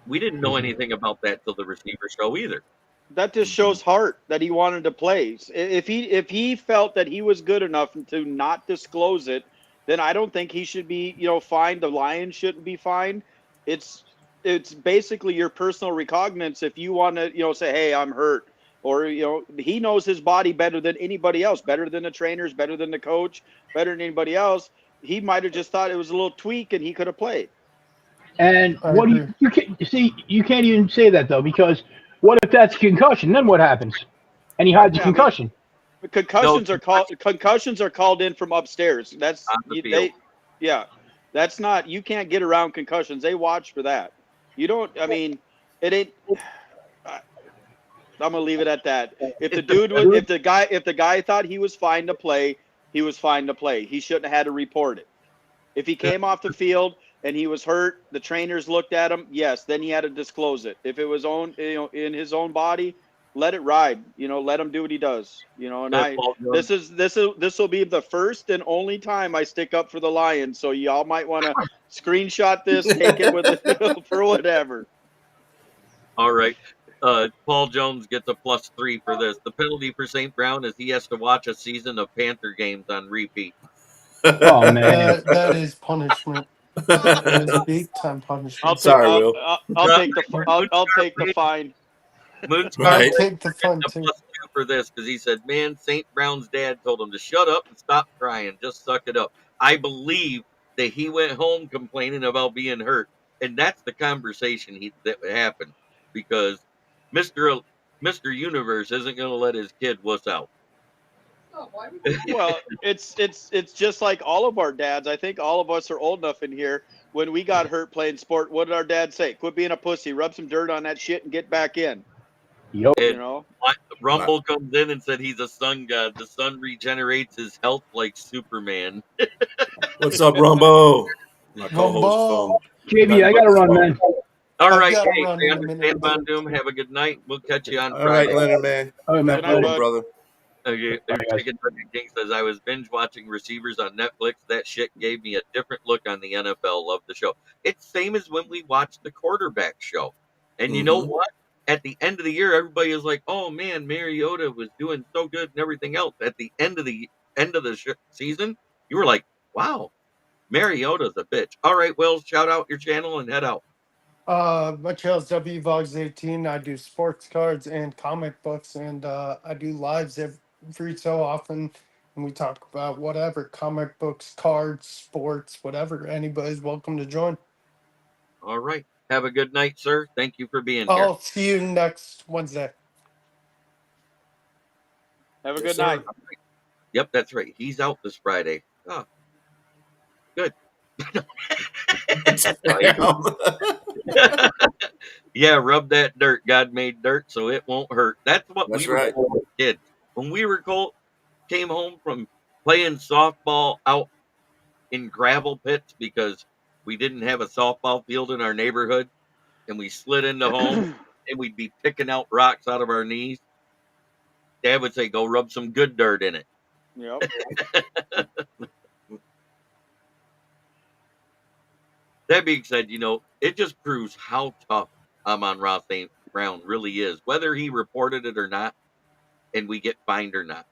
We didn't know anything about that till the receiver show either. that just shows heart that he wanted to play. If he felt that he was good enough to not disclose it, then I don't think he should be, fined. The Lions shouldn't be fined. It's it's basically your personal recognizance if you want to, say, hey, I'm hurt. Or, he knows his body better than anybody else, better than the trainers, better than the coach, better than anybody else. He might have just thought it was a little tweak and he could have played. And I what do agree. you can't see? You can't even say that though, because what if that's a concussion? Then what happens? And he hides the Yeah, I mean, concussion. No, concussions are called in from upstairs. on the field. Yeah, that's not, you can't get around concussions. They watch for that. You don't. I mean, it ain't. I- I'm gonna leave it at that. If the It's the dude was, if the guy thought he was fine to play, he was fine to play. He shouldn't have had to report it. If he came off the field and he was hurt, the trainers looked at him. Yes, then he had to disclose it. If it was in his own body, let it ride. Let him do what he does. And Paul Jones. this will be the first and only time I stick up for the Lions. So y'all might want to screenshot this, take it with for whatever. All right. Paul Jones gets a +3 for this. The penalty for St. Brown is he has to watch a season of Panther games on repeat. Oh man. That is punishment. That is big time I'll punishment. take sorry, Will. I'll take the I'll Moonstar take the fine. I'd Right. take the Gets fun a too. +2 for this because he said, "Man, St. Brown's dad told him to shut up and stop crying, just suck it up." I believe that he went home complaining about being hurt, and that's the conversation that happened because Mister Universe isn't going to let his kid wuss out. Well, it's just like all of our dads. I think all of us are old enough in here. When we got hurt playing sport, what did our dad say? Quit being a pussy, rub some dirt on that shit, and get back in. Yup. You And know, My, Rumble comes in and said he's a sun god. The sun regenerates his health like Superman. what's up, Rumbo? My co-host Rumble. from JB, Nothing I But gotta the run, Smoke. man. All I've right, got to hey, run we in a minute. understand, Von Doom. Have a good night. We'll catch you on All right, Friday. Leonard, man. All right, man. good night, No Later. bud. brother. Okay, Bye, guys. Chicken Nugget King says I was binge watching Receivers on Netflix. That shit gave me a different look on the NFL. Love the show. It's same as when we watched the quarterback show. And you know Mm-hmm. what? At the end of the year, everybody is like, "Oh man, Mariota was doing so good and everything else." At the end of the season, you were like, "Wow, Mariota's a bitch." All right, Will, shout out your channel and head out. My channel's WVogs18. I do sports cards and comic books, and I do lives every so often. And we talk about whatever comic books, cards, sports, whatever. Anybody's welcome to join. All right, have a good night, sir. Thank you for being here. I'll see you next Wednesday. Have a Yes, good night. sir. Yep, that's right. He's out this Friday. Oh, good. Bye. Damn. Yeah, rub that dirt. God made dirt, so it won't hurt. That's what That's we were right. told as kids. When we were came home from playing softball out in gravel pits because we didn't have a softball field in our neighborhood, and we slid into home and we'd be picking out rocks out of our knees. Dad would say, "Go rub some good dirt in it." Yep. That being said, it just proves how tough Amon Ross St. Brown really is, whether he reported it or not, and we get fined or not.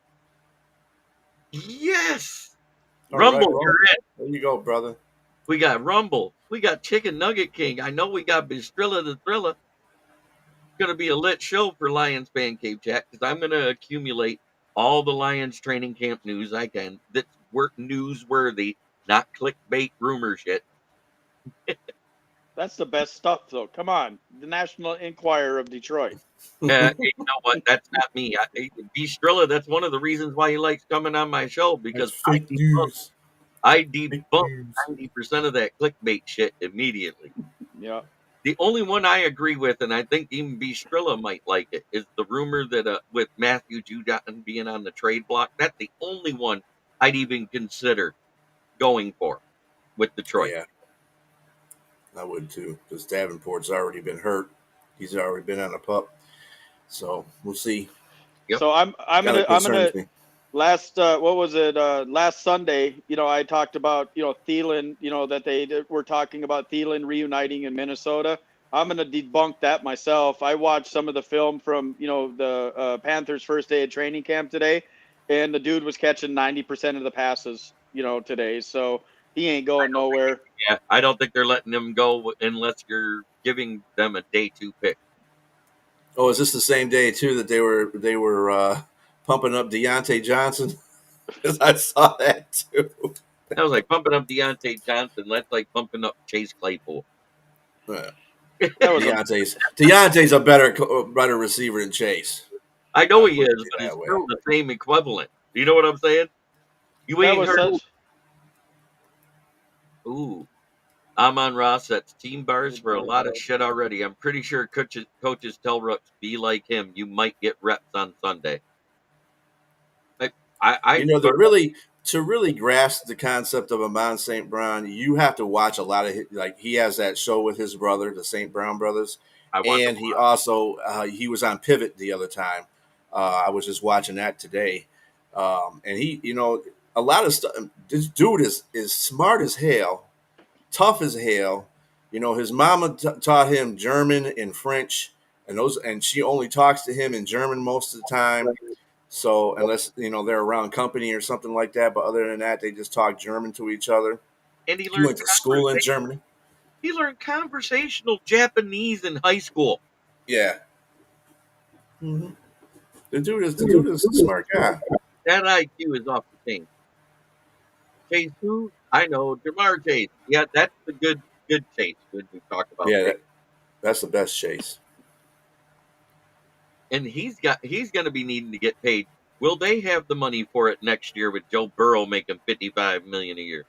Yes, All right, Rumble, well, you're in. there you go, brother. We got Rumble. We got Chicken Nugget King. I know we got Bistrilla the Thriller. Going to be a lit show for Lions Fan Cave Chat because I'm going to accumulate all the Lions training camp news I can that's newsworthy, not clickbait rumor shit. That's the best stuff, though. Come on, the National Enquirer of Detroit. Hey, you know what? That's not me. Bistrilla, that's one of the reasons why he likes coming on my show That's because fake news. I Fake debunk news. 90% of that clickbait shit immediately. Yeah. The only one I agree with, and I think even Bistrilla might like it, is the rumor that with Matthew Judon being on the trade block. That's the only one I'd even consider going for with Detroit. Yeah, I would too, because Davenport's already been hurt. He's already been on a pup. So we'll see. Yep. So I'm Kind of gonna concerns me. last what was it last Sunday, I talked about Thielen, that were talking about Thielen reuniting in Minnesota. I'm going to debunk that myself. I watched some of the film from the Panthers first day of training camp today, and the dude was catching 90% of the passes today, so he ain't going nowhere. Yeah, I don't think they're letting them go unless you're giving them a day 2 pick. Oh, is this the same day too that they were pumping up Deontay Johnson? Because I saw that too. That was like pumping up Deontay Johnson. That's like pumping up Chase Claypool. Uh, That was Deontay's a better receiver than Chase. I know I'll he put is, it but he's that way. still the same equivalent. You know what I'm saying? You that ain't was heard. such. Ooh, Amon Ross sets team bars for a lot of shit already. I'm pretty sure coaches tell Rooks, be like him. You might get reps on Sunday. I To really grasp the concept of Amon St. Brown, you have to watch a lot of like he has that show with his brother, the St. Brown brothers, want and he also he was on Pivot the other time. I was just watching that today, and he a lot of stuff. This dude is smart as hell, tough as hell. His mama taught him German and French, and she only talks to him in German most of the time. So unless they're around company or something like that, but other than that, they just talk German to each other. and he He learned went to school in Germany. he learned conversational Japanese in high school. Yeah, mm-hmm. The dude is a smart guy. That IQ is off the chain. Chase who? I know, Jamar Chase. Yeah, that's the good Chase when we talk about Yeah, Chase. that's the best Chase. And he's going to be needing to get paid. Will they have the money for it next year with Joe Burrow making $55 million a year?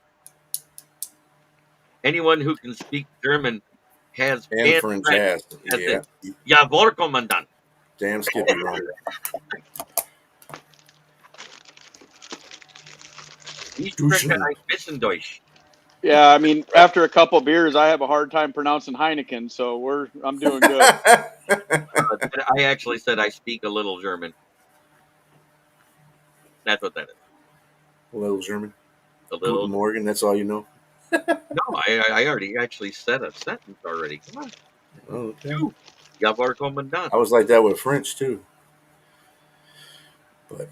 Anyone who can speak German has And and French French ass. has Yeah, it. Jawohl, Kommandant. damn Skippy run. Ich spreche Duschen. ein bisschen Deutsch. Yeah, I mean, after a couple beers, I have a hard time pronouncing Heineken, so I'm doing good. I actually said I speak a little German. That's what that is. A little German. A Guten little. Morgen. That's all you know. No, I already actually said a sentence already. Come on. Oh, okay. Jawohl, Kommandant. I was like that with French too. But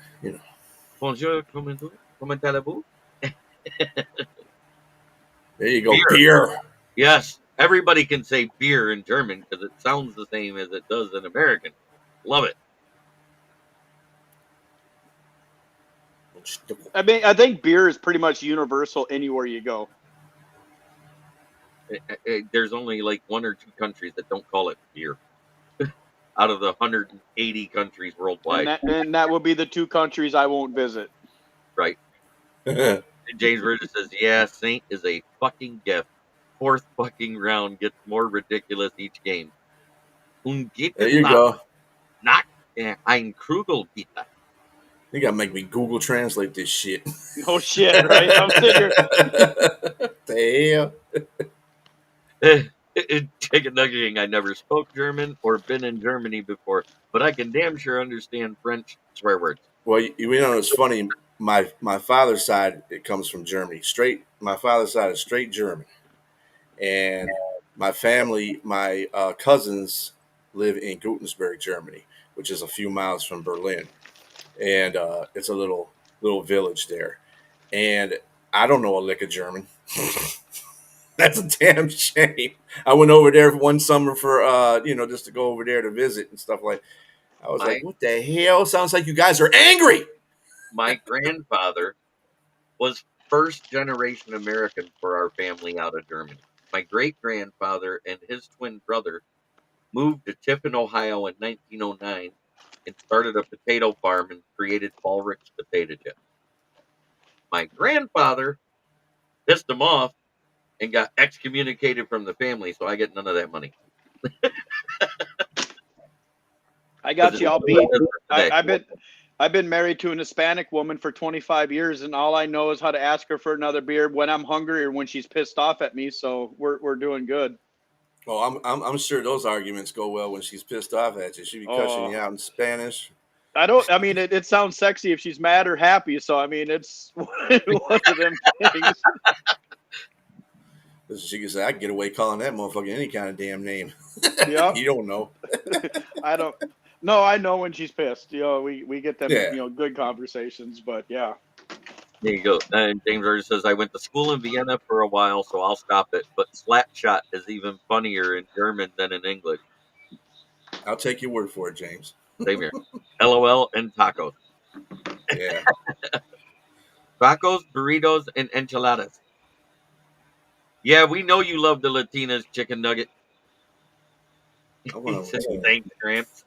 Bonjour, comment allez-vous? there you go. Beer. Yes, everybody can say beer in German because it sounds the same as it does in American. Love it. I mean, I think beer is pretty much universal anywhere you go. There's only like 1 or 2 countries that don't call it beer out of the 180 countries worldwide. And that would be the 2 countries I won't visit. Right. James Bridges says, yeah, Saint is a fucking gift. 4th fucking round gets more ridiculous each game. Und geht There you nach go. ein Krugel, bitte. You gotta make me Google Translate this shit. No shit, right? I'm sitting here. The Chicken nuggeting. I never spoke German or been in Germany before, but I can damn sure understand French swear words. Well, you know, it's funny. My father's side, it comes from Germany. Straight. My father's side is straight German, and my family, my cousins live in Gutensburg, Germany, which is a few miles from Berlin, and it's a little village there. And I don't know a lick of German. That's a damn shame. I went over there one summer for just to go over there to visit and stuff like. I was My like, what the hell? Sounds like you guys are angry. my grandfather was first generation American for our family out of Germany. My great grandfather and his twin brother moved to Tiffin, Ohio in 1909 and started a potato farm and created Ulrich's potato chips. My grandfather pissed him off and got excommunicated from the family, so I get none of that money. I got you all beat. Today. I've been married to an Hispanic woman for 25 years, and all I know is how to ask her for another beer when I'm hungry or when she's pissed off at me. So we're doing good. Oh, I'm sure those arguments go well when she's pissed off at you. She be cussing you Oh, out in Spanish. I mean, it sounds sexy if she's mad or happy. So I mean, it's one of them things. She can say, I can get away calling that motherfucker any kind of damn name. Yep. You don't know. I don't. No, I know when she's pissed. We get them Yeah. good conversations. But yeah. There you go. And James already says, I went to school in Vienna for a while, so I'll stop it. But slapshot is even funnier in German than in English. I'll take your word for it, James. Same here. LOL and tacos. Yeah. Tacos, burritos, and enchiladas. Yeah, we know you love the Latinas chicken nugget. I He want said, to. thanks, Gramps.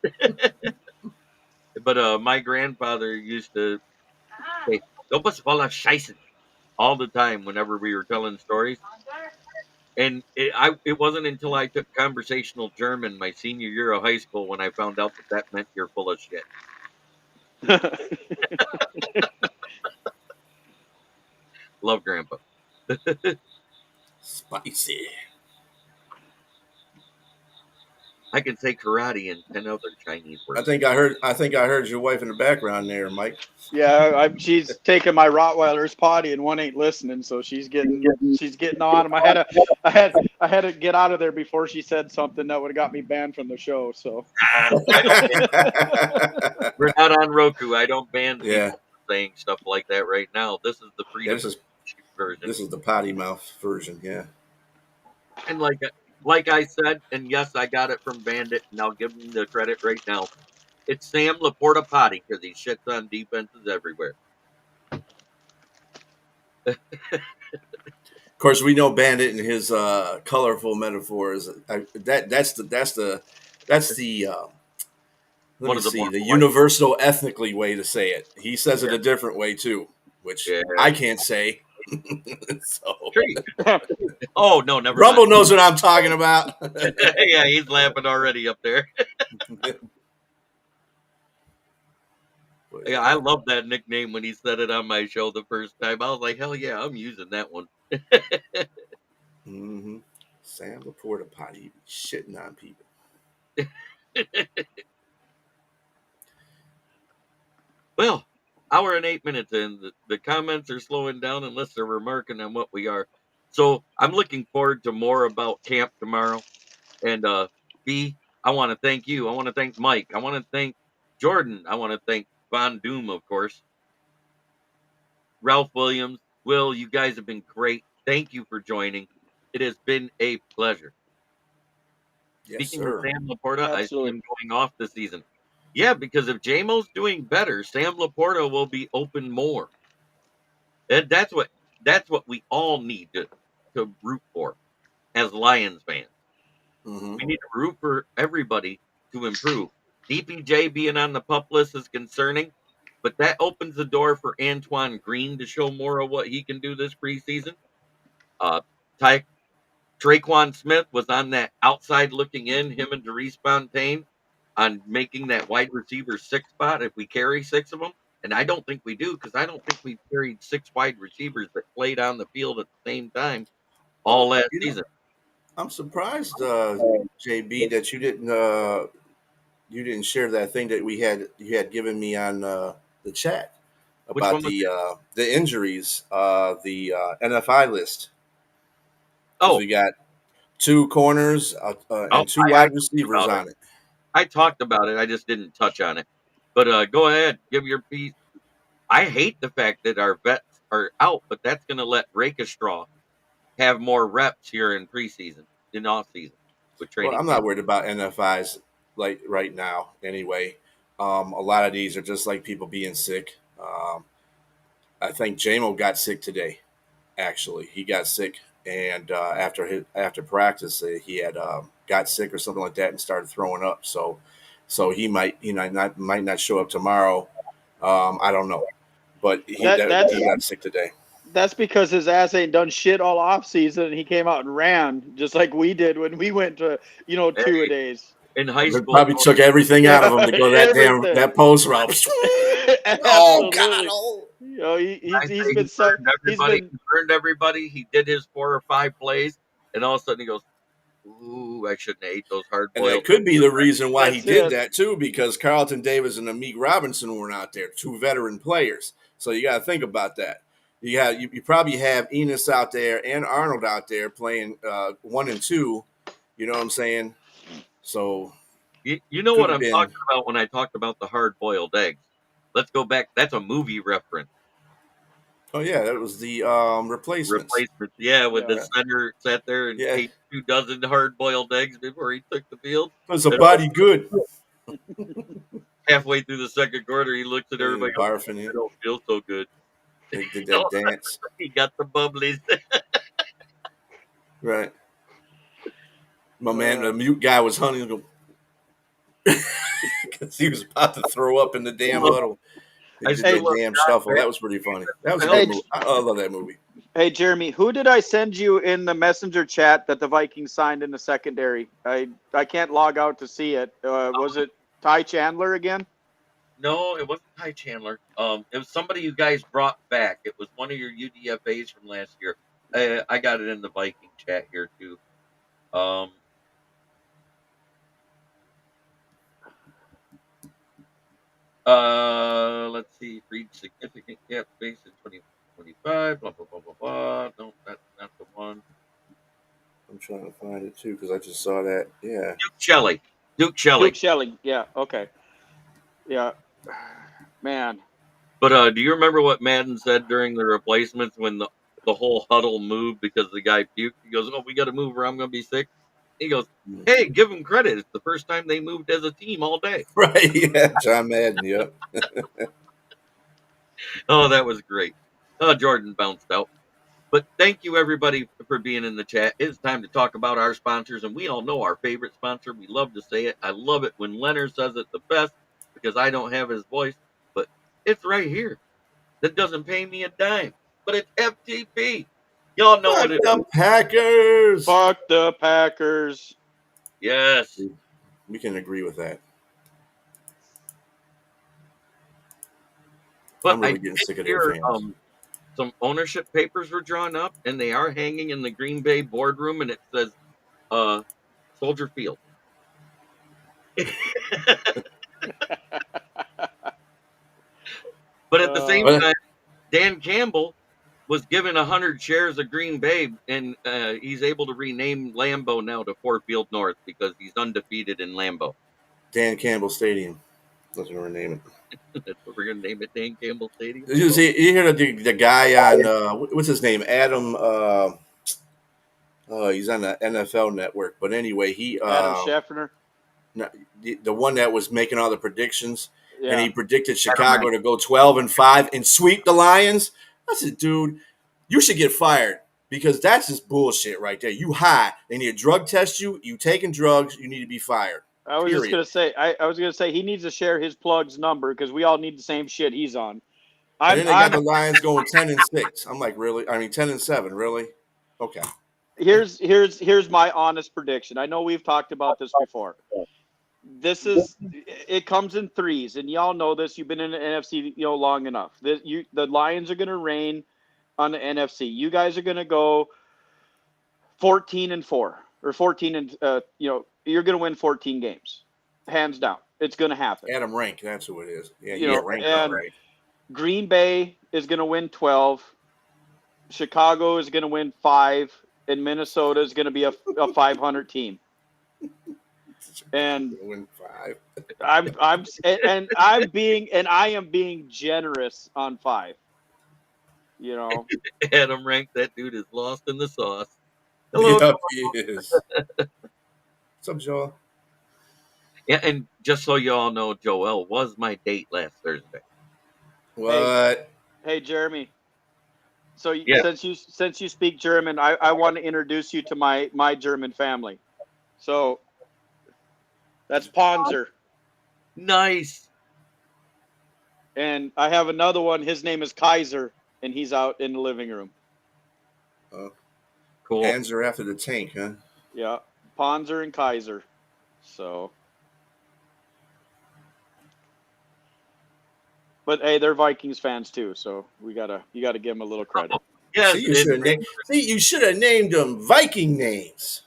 But my grandfather used to say, "Du bist voller Scheiße," all the time whenever we were telling stories. And it wasn't until I took conversational German my senior year of high school when I found out that meant you're full of shit. Love Grandpa. Spicy. I can say karate and 10 other Chinese I words. think I heard your wife in the background there, Mike. Yeah, she's taking my Rottweiler's potty, and one ain't listening, so she's getting on him. I had to get out of there before she said something that would have got me banned from the show. So We're not on Roku. I don't ban Yeah. people for saying stuff like that right now. This is the Yeah, freedom of speech version. this is the potty mouth version, yeah. And like I said, and yes, I got it from Bandit, and I'll give him the credit right now. It's Sam Laporta Potty because he shits on defenses everywhere. Of course, we know Bandit and his colorful metaphors. That's the let One me of the see more the polite. universal ethnically way to say it. He says it Yeah. a different way too, which Yeah. I can't say. So Tree. Oh no, never Rumble mind. knows what I'm talking about. Yeah, he's laughing already up there. Yeah, I love that nickname when he said it on my show the first time. I was like, hell yeah, I'm using that one. Mm-hmm. Sam Laporta potty shitting on people. Well, hour and 8 minutes in, the comments are slowing down unless they're remarking on what we are. So I'm looking forward to more about camp tomorrow. And B, I want to thank you. I want to thank Mike. I want to thank Jordan. I want to thank Von Doom, of course. Ralph Williams. Will, you guys have been great. Thank you for joining. It has been a pleasure. Yes, Speaking of sir. Sam Laporta, I see absolutely. him going off this season. Yeah, because if JMO's doing better, Sam Laporta will be open more. And that's what we all need to root for as Lions fans. Mm-hmm. We need to root for everybody to improve. DPJ being on the pup list is concerning, but that opens the door for Antoine Green to show more of what he can do this preseason. Uh, Ty Traquan Smith was on that outside looking in, him and Derice Fontaine, on making that wide receiver 6 spot if we carry 6 of them. And I don't think we do, because I don't think we've carried 6 wide receivers that played on the field at the same time all last season. I'm surprised, JB, that you didn't share that thing that you had given me on the chat Which about one was the injuries, the NFI list. Because we got 2 corners and 2 wide receivers on it. I talked about it. I just didn't touch on it. But go ahead, give your piece. I hate the fact that our vets are out, but that's going to let Rakestraw have more reps here in preseason, in off season with Well, training I'm camp. not worried about NFIs like right now. Anyway, a lot of these are just like people being sick. I think JMO got sick today. Actually, he got sick, and after practice, he had got sick or something like that, and started throwing up. So he might might not show up tomorrow. I don't know, but he got sick today. That's because his ass ain't done shit all off season, and he came out and ran just like we did when we went to 2-a-days. In high They school, probably took everything out of him to go that post route. Oh God! Oh. He's been sucked. He burned everybody. He did his 4 or 5 plays, and all of a sudden he goes, "Ooh, I shouldn't have ate those hard And boiled." that could be the reason why he That's did it. that too, because Carlton Davis and Amik Robinson weren't out there, 2 veteran players. So you got to think about that. You probably have Enos out there and Arnold out there playing 1 and 2. You know what I'm saying? So You know what I'm talking about when I talked about the hard boiled eggs. Let's go back. That's a movie reference. Oh yeah, that was the replacements. Yeah, when the center sat there and ate 2 dozen hard boiled eggs before he took the field. It was a body good. Halfway through the second quarter, he looks at everybody. Barfing I don't feel so good. They did that dance. He got the bubblies. Right. My man, the mute guy was hunting because he was about to throw up in the damn huddle. They did that damn shuffle. That was pretty funny. That was a good movie. I love that movie. Hey, Jeremy, who did I send you in the messenger chat that the Vikings signed in the secondary? I can't log out to see it. Was it Ty Chandler again? No, it wasn't Ty Chandler. It was somebody you guys brought back. It was one of your UDFAs from last year. I got it in the Viking chat here too. Let's see. Read significant gap space in 2025. Blah blah blah blah blah. No, that's not the one. I'm trying to find it too because I just saw that. Yeah. Duke Shelley. Yeah. Okay. Yeah. Man. But do you remember what Madden said during the replacements when the whole huddle moved because the guy puked? He goes, "Oh, we got to move or I'm going to be sick." He goes, "Hey, give them credit. It's the first time they moved as a team all day." Right. Yeah. John Madden. Yep. Oh, that was great. Oh, Jordan bounced out. But thank you, everybody, for being in the chat. It's time to talk about our sponsors, and we all know our favorite sponsor. We love to say it. I love it when Leonard says it the best because I don't have his voice, but it's right here. That doesn't pay me a dime, but it's FTP. Y'all know what it is. Packers. Fuck the Packers. Yes. We can agree with that. But I'm really getting sick of their fans. Some ownership papers were drawn up, and they are hanging in the Green Bay boardroom, and it says Soldier Field. But at the same time, Dan Campbell was given 100 shares of Green Bay, and he's able to rename Lambeau now to Ford Field North because he's undefeated in Lambeau. Dan Campbell Stadium. That's what we're naming it. That's what we're going to name it, Dan Campbell Stadium. You hear the guy on, what's his name? Adam, he's on the NFL Network. But anyway, Adam Schefter. The one that was making all the predictions, and he predicted Chicago to go 12-5 and sweep the Lions. I said, dude, you should get fired because that's just bullshit right there. You high, they need to drug test you. You taking drugs, you need to be fired. I was just gonna say, I was gonna say he needs to share his plug's number because we all need the same shit he's on. And then they got the Lions going 10-6. I'm like, really? I mean, 10-7, really? Okay. here's my honest prediction. I know we've talked about this before. It comes in threes, and y'all know this. You've been in the NFC long enough. The Lions are going to reign on the NFC. You guys are going to go 14-4 or 14 and you're going to win 14 games, hands down. It's going to happen. Adam Rank, that's who it is. Yeah, You he's know, ranked and already. Green Bay is going to win 12. Chicago is going to win 5, and Minnesota is going to be a 500 team. And win 5. I am being generous on 5. Adam Rank, that dude is lost in the sauce. Hello. Yep, he is. What's up, Joel? Yeah, and just so you all know, Joel was my date last Thursday. What? Hey Jeremy. So Yeah. since you speak German, I want to introduce you to my German family. So that's Panzer. Nice. And I have another one. His name is Kaiser, and he's out in the living room. Cool. Panzer after the tank, huh? Yeah, Panzer and Kaiser. So, but hey, they're Vikings fans too, so you gotta give them a little credit. Yes, you should have named them Viking names.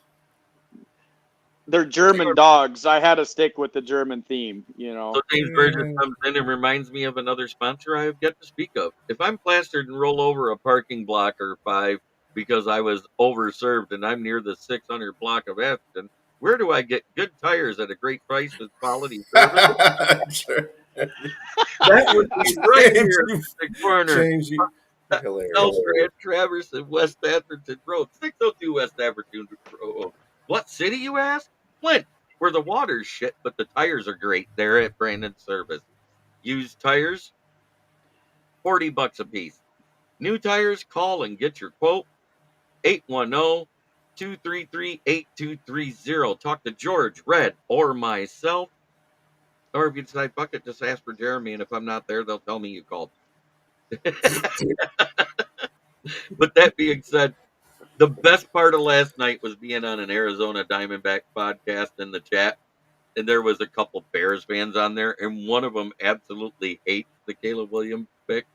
They're German dogs. I had to stick with the German theme, So James Burgess comes in and reminds me of another sponsor I have yet to speak of. If I'm plastered and roll over a parking block or 5 because I was overserved and I'm near the 600 block of Ashton, where do I get good tires at a great price with quality service? Sure. That would be right here in the corner. James, hilarious. Elstrand, Traverse, and West Atherton Road, 602 West Atherton Road. What city, you ask? Flint, where the water's shit, but the tires are great. There at Brandon Service. Used tires, $40 a piece. New tires, call and get your quote. 810-233-8230. Talk to George, Red, or myself. Or if you decide, fuck it, just ask for Jeremy, and if I'm not there, they'll tell me you called. But that being said, the best part of last night was being on an Arizona Diamondback podcast in the chat, and there was a couple Bears fans on there, and one of them absolutely hates the Caleb Williams pick.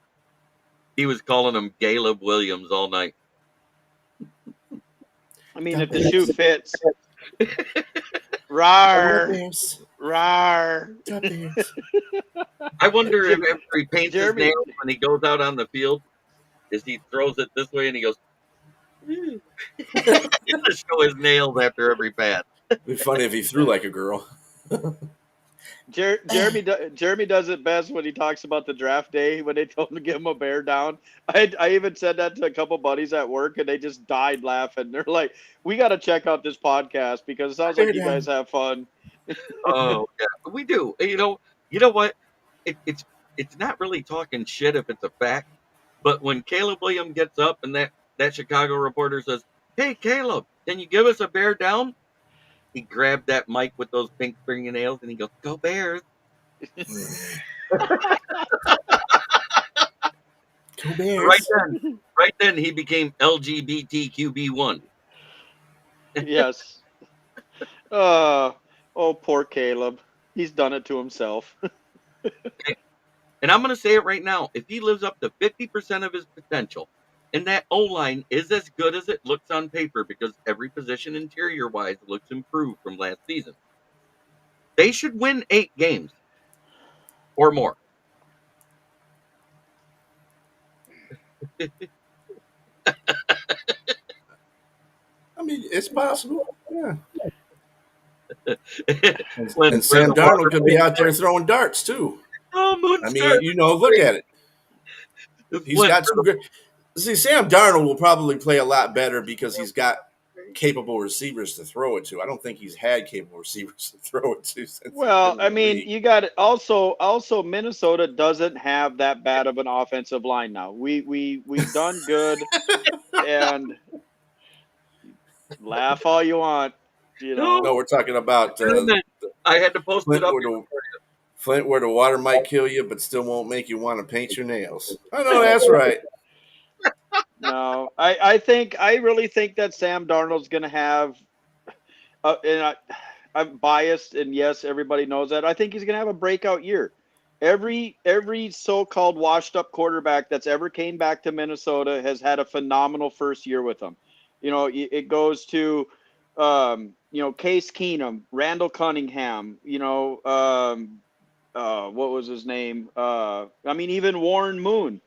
He was calling him Caleb Williams all night. I mean, if the shoe fits. Rawr. Rawr. I wonder if after he paints Jeremy. his nails when he goes out on the field, is he throws it this way and he goes, to show his nails after every pass. It'd be funny if he threw like a girl. Jeremy does it best when he talks about the draft day when they told him to give him a bear down. I even said that to a couple buddies at work, and they just died laughing. They're like, "We got to check out this podcast because it sounds like you guys have fun." Oh yeah, we do. You know what? It's not really talking shit if it's a fact, but when Caleb Williams gets up and that Chicago reporter says, "Hey Caleb, can you give us a bear down?" He grabbed that mic with those pink fingernails and he goes, "Go Bears!" Go Bears! Right then, he became LGBTQB1. Yes. Oh, poor Caleb. He's done it to himself. And I'm going to say it right now. If he lives up to 50% of his potential, and that O-line is as good as it looks on paper because every position interior-wise looks improved from last season, they should win 8 games or more. I mean, it's possible. Yeah. And Sam Darnold could be out there throwing darts too. Oh, I mean, look at it. He's got some good. See, Sam Darnold will probably play a lot better because he's got capable receivers to throw it to. I don't think he's had capable receivers to throw it to. Well, I mean, you got it. Also, Minnesota doesn't have that bad of an offensive line now. We've done good, and laugh all you want. No, we're talking about. I had to post it up. Flint, where the water might kill you, but still won't make you want to paint your nails. I know that's right. No, I really think that Sam Darnold's going to have, I'm biased, and yes, everybody knows that. I think he's going to have a breakout year. Every so-called washed-up quarterback that's ever came back to Minnesota has had a phenomenal first year with them. It goes to, Case Keenum, Randall Cunningham, what was his name? I mean, even Warren Moon.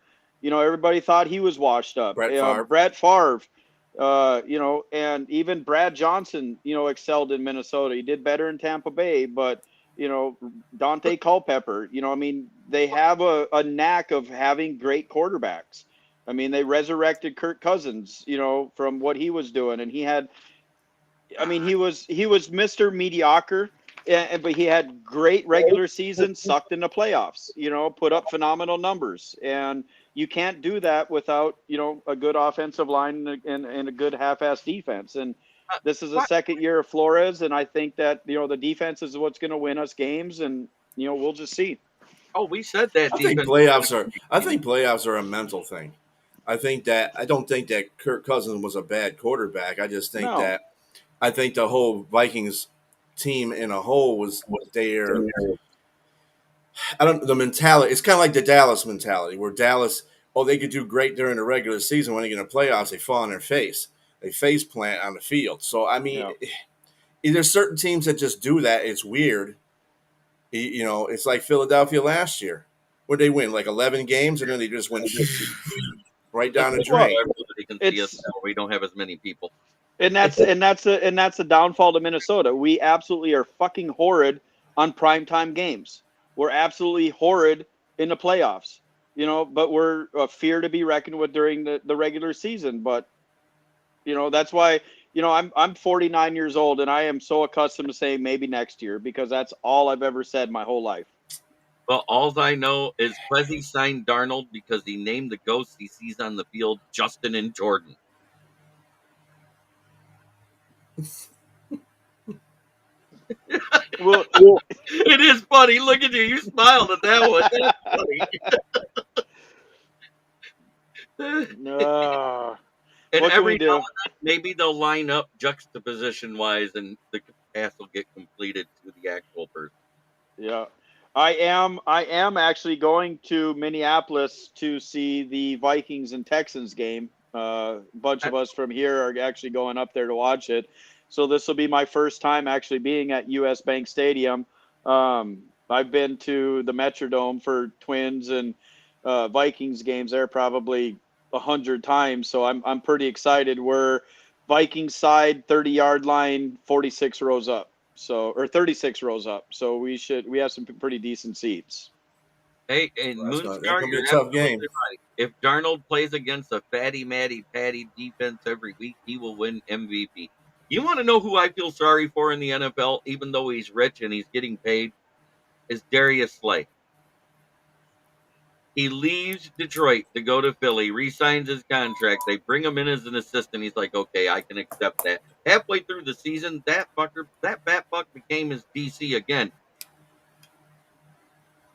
Everybody thought he was washed up. Brett Favre. Brett Favre. And even Brad Johnson, excelled in Minnesota. He did better in Tampa Bay, but Dante Culpepper. I mean, they have a knack of having great quarterbacks. I mean, they resurrected Kirk Cousins, from what he was doing, and he had. I mean, he was Mr. Mediocre, but he had great regular season, sucked in the playoffs. Put up phenomenal numbers, and you can't do that without a good offensive line and a good half-ass defense. And this is the second year of Flores, and I think that the defense is what's going to win us games, and we'll just see. Oh, we said that. I think playoffs are a mental thing. I don't think that Kirk Cousins was a bad quarterback. I just think No. that I think the whole Vikings team in a whole was there. The mentality. It's kind of like the Dallas mentality, where Dallas, they could do great during the regular season. When they get in the playoffs, they fall on their face. They face plant on the field. So I mean, there's certain teams that just do that. It's weird. It's like Philadelphia last year, where they win like 11 games and then they just went right down the drain. Everybody can see us now. We don't have as many people. And that's the downfall to Minnesota. We absolutely are fucking horrid on primetime games. We're absolutely horrid in the playoffs, but we're a fear to be reckoned with during the regular season. But, that's why, I'm 49 years old and I am so accustomed to saying maybe next year, because that's all I've ever said my whole life. Well, all I know is Plessy signed Darnold because he named the ghosts he sees on the field Justin and Jordan. Well, it is funny. Look at you. You smiled at that one. That's funny. No. And What can every we do? now and then, maybe they'll line up juxtaposition-wise, and the pass will get completed to the actual person. Yeah. I am actually going to Minneapolis to see the Vikings and Texans game. A bunch of us from here are actually going up there to watch it. So this will be my first time actually being at US Bank Stadium. I've been to the Metrodome for Twins and Vikings games there probably 100 times. So I'm pretty excited. We're Vikings side, 30-yard line, 46 rows up. Or 36 rows up. So we have some pretty decent seats. Hey, and Well, Moonstar, gonna be you're a tough absolutely game. right. If Darnold plays against a fatty, matty, patty defense every week, he will win MVP. You want to know who I feel sorry for in the NFL, even though he's rich and he's getting paid? Is Darius Slay. He leaves Detroit to go to Philly, re-signs his contract. They bring him in as an assistant. He's like, okay, I can accept that. Halfway through the season, that fat fuck became his DC again.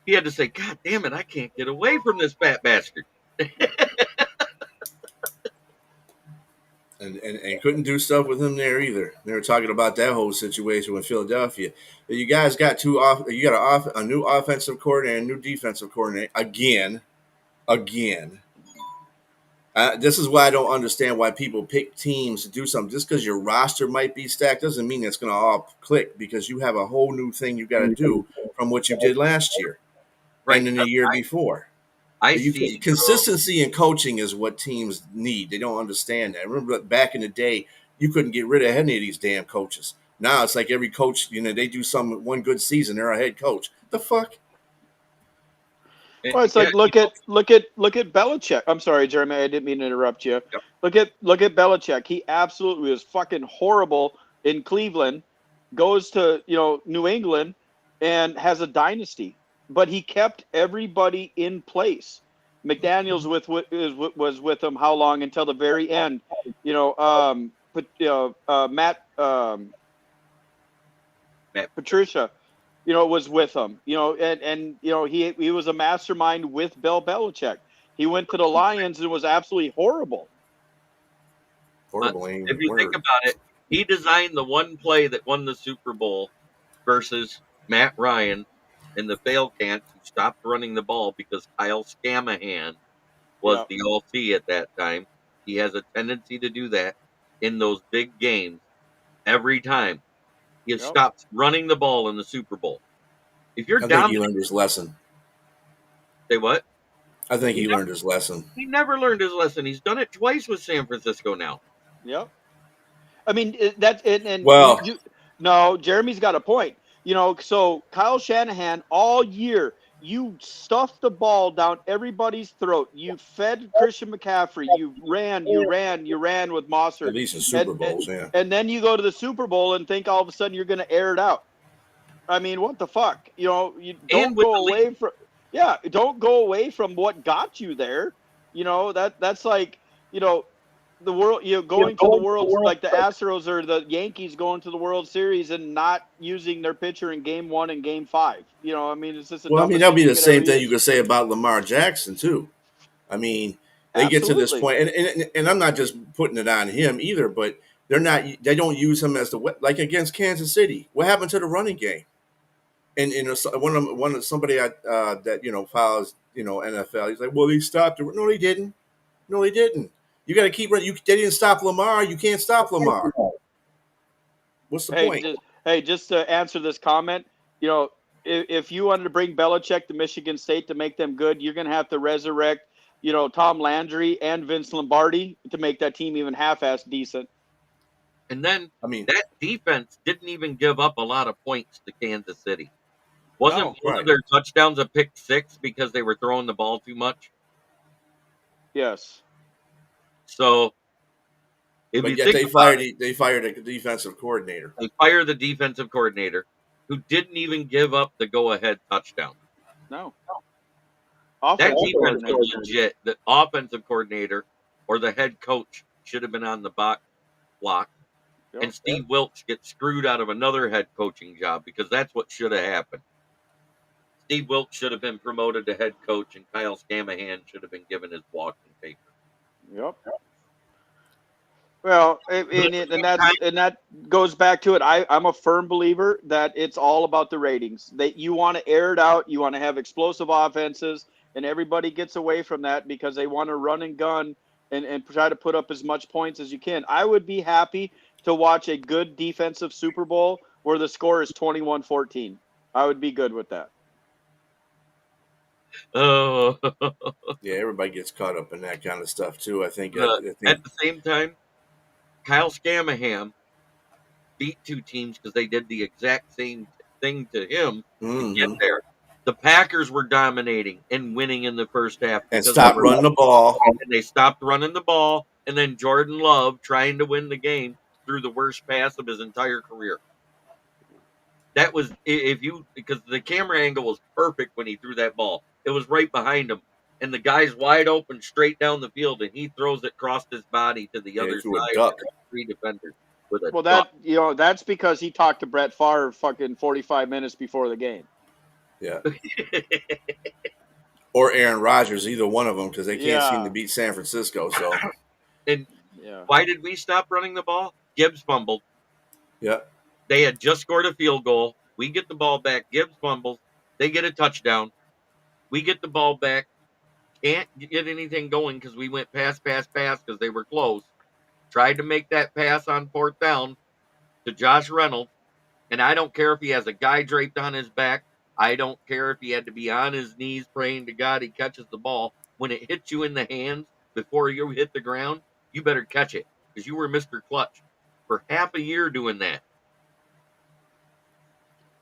He had to say, God damn it, I can't get away from this fat bastard. And couldn't do stuff with him there either. They were talking about that whole situation with Philadelphia. You guys got a new offensive coordinator and a new defensive coordinator again. This is why I don't understand why people pick teams to do something. Just because your roster might be stacked doesn't mean it's going to all click, because you have a whole new thing you got to do from what you did last year and in the year before. Consistency in coaching is what teams need. They don't understand that. Remember back in the day, you couldn't get rid of any of these damn coaches. Now it's like every coach, they do one good season, they're a head coach. The fuck? Well, it's like look at Belichick. I'm sorry, Jeremy, I didn't mean to interrupt you. Yep. Look at Belichick. He absolutely was fucking horrible in Cleveland. Goes to New England and has a dynasty, but he kept everybody in place. McDaniels was with him how long? Until the very end. Matt Patricia, was with him, and he was a mastermind with Bill Belichick. He went to the Lions and was absolutely horrible. Horrible ain't If even a you think word. about it, he designed the one play that won the Super Bowl versus Matt Ryan and the fail cants who stopped running the ball because Kyle Scamahan was Yeah. the OC at that time. He has a tendency to do that in those big games every time. He Yep. stops running the ball in the Super Bowl. If you're I think he dominating, learned his lesson. say what? I think He he never, learned his lesson. he never learned his lesson. He's done it twice with San Francisco now. Yep. I mean, that's and Well, you. No, Jeremy's got a point. So Kyle Shanahan all year, you stuffed the ball down everybody's throat. You fed Christian McCaffrey. You ran with at Mossert, least in and Super Bowls, yeah. and then you go to the Super Bowl and think all of a sudden you're going to air it out. I mean, what the fuck? You And don't with go the lead, away from don't go away from what got you there. That's like, the world, going to the world's, like the Astros or the Yankees going to the World Series and not using their pitcher in game 1 and game 5. I mean, it's just the Well, I mean, dumbest that'll thing be you the could ever same thing you use. could say about Lamar Jackson, too. I mean, they get to this Absolutely. point, and I'm not just putting it on him either, but they don't use him as like against Kansas City. What happened to the running game? And somebody that follows NFL, he's like, well, he stopped it. No, he didn't. No, he didn't. You got to keep running. They didn't stop Lamar. You can't stop Lamar. What's the point? Just to answer this comment, if you wanted to bring Belichick to Michigan State to make them good, you're going to have to resurrect, Tom Landry and Vince Lombardi to make that team even half-assed decent. and then I mean, that defense didn't even give up a lot of points to Kansas City. Wasn't No. one of right. their touchdowns a pick six because they were throwing the ball too much? Yes. So if But you yet think about it, they fired a defensive coordinator. they fire the defensive coordinator who didn't even give up the go-ahead touchdown. No. That Offensive defense coordinator. was legit. The offensive coordinator or the head coach should have been on the block. Yep. And Steve Wilkes gets screwed out of another head coaching job because that's what should have happened. Steve Wilkes should have been promoted to head coach, and Kyle Scamahan should have been given his walking paper. Yep. Well, and that goes back to it. I'm a firm believer that it's all about the ratings. That you want to air it out, you want to have explosive offenses, and everybody gets away from that because they want to run and gun and try to put up as much points as you can. I would be happy to watch a good defensive Super Bowl where the score is 21-14. I would be good with that. Oh, Yeah, everybody gets caught up in that kind of stuff too. I think. at the same time, Kyle Scamahan beat two teams because they did the exact same thing to him to get there. The Packers were dominating and winning in the first half and because stop running the ball. and they stopped running the ball, and then Jordan Love, trying to win the game, threw the worst pass of his entire career. That was because the camera angle was perfect when he threw that ball. It was right behind him, and the guy's wide open straight down the field, and he throws it across his body to the other threw a side duck. with three defenders with a Well, duck. that's because he talked to Brett Favre fucking 45 minutes before the game. Yeah. Or Aaron Rodgers, either one of them, because they can't seem Yeah. to beat San Francisco. So, And Yeah. why did we stop running the ball? Gibbs fumbled. yeah, They had just scored a field goal. We get the ball back. Gibbs fumbles. They get a touchdown. We get the ball back. Can't get anything going because we went pass because they were close. Tried to make that pass on fourth down to Josh Reynolds. And I don't care if he has a guy draped on his back. I don't care if he had to be on his knees praying to God he catches the ball. When it hits you in the hands before you hit the ground, you better catch it because you were Mr. Clutch for half a year doing that.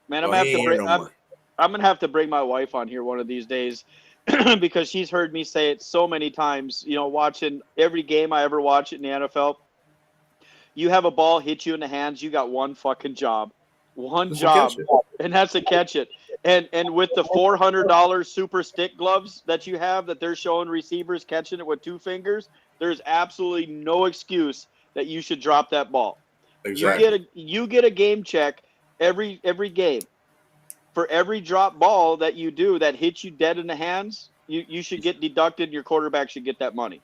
Man, well, he ain't here no more. I'm gonna have to bring my wife on here one of these days because she's heard me say it so many times. Watching every game I ever watch in the NFL, you have a ball hit you in the hands, you got one fucking job, and that's to catch it. And with the $400 super stick gloves that you have that they're showing receivers catching it with two fingers, there's absolutely no excuse that you should drop that ball. Exactly. You get a game check every game. For every drop ball that you do that hits you dead in the hands, you should get deducted, and your quarterback should get that money.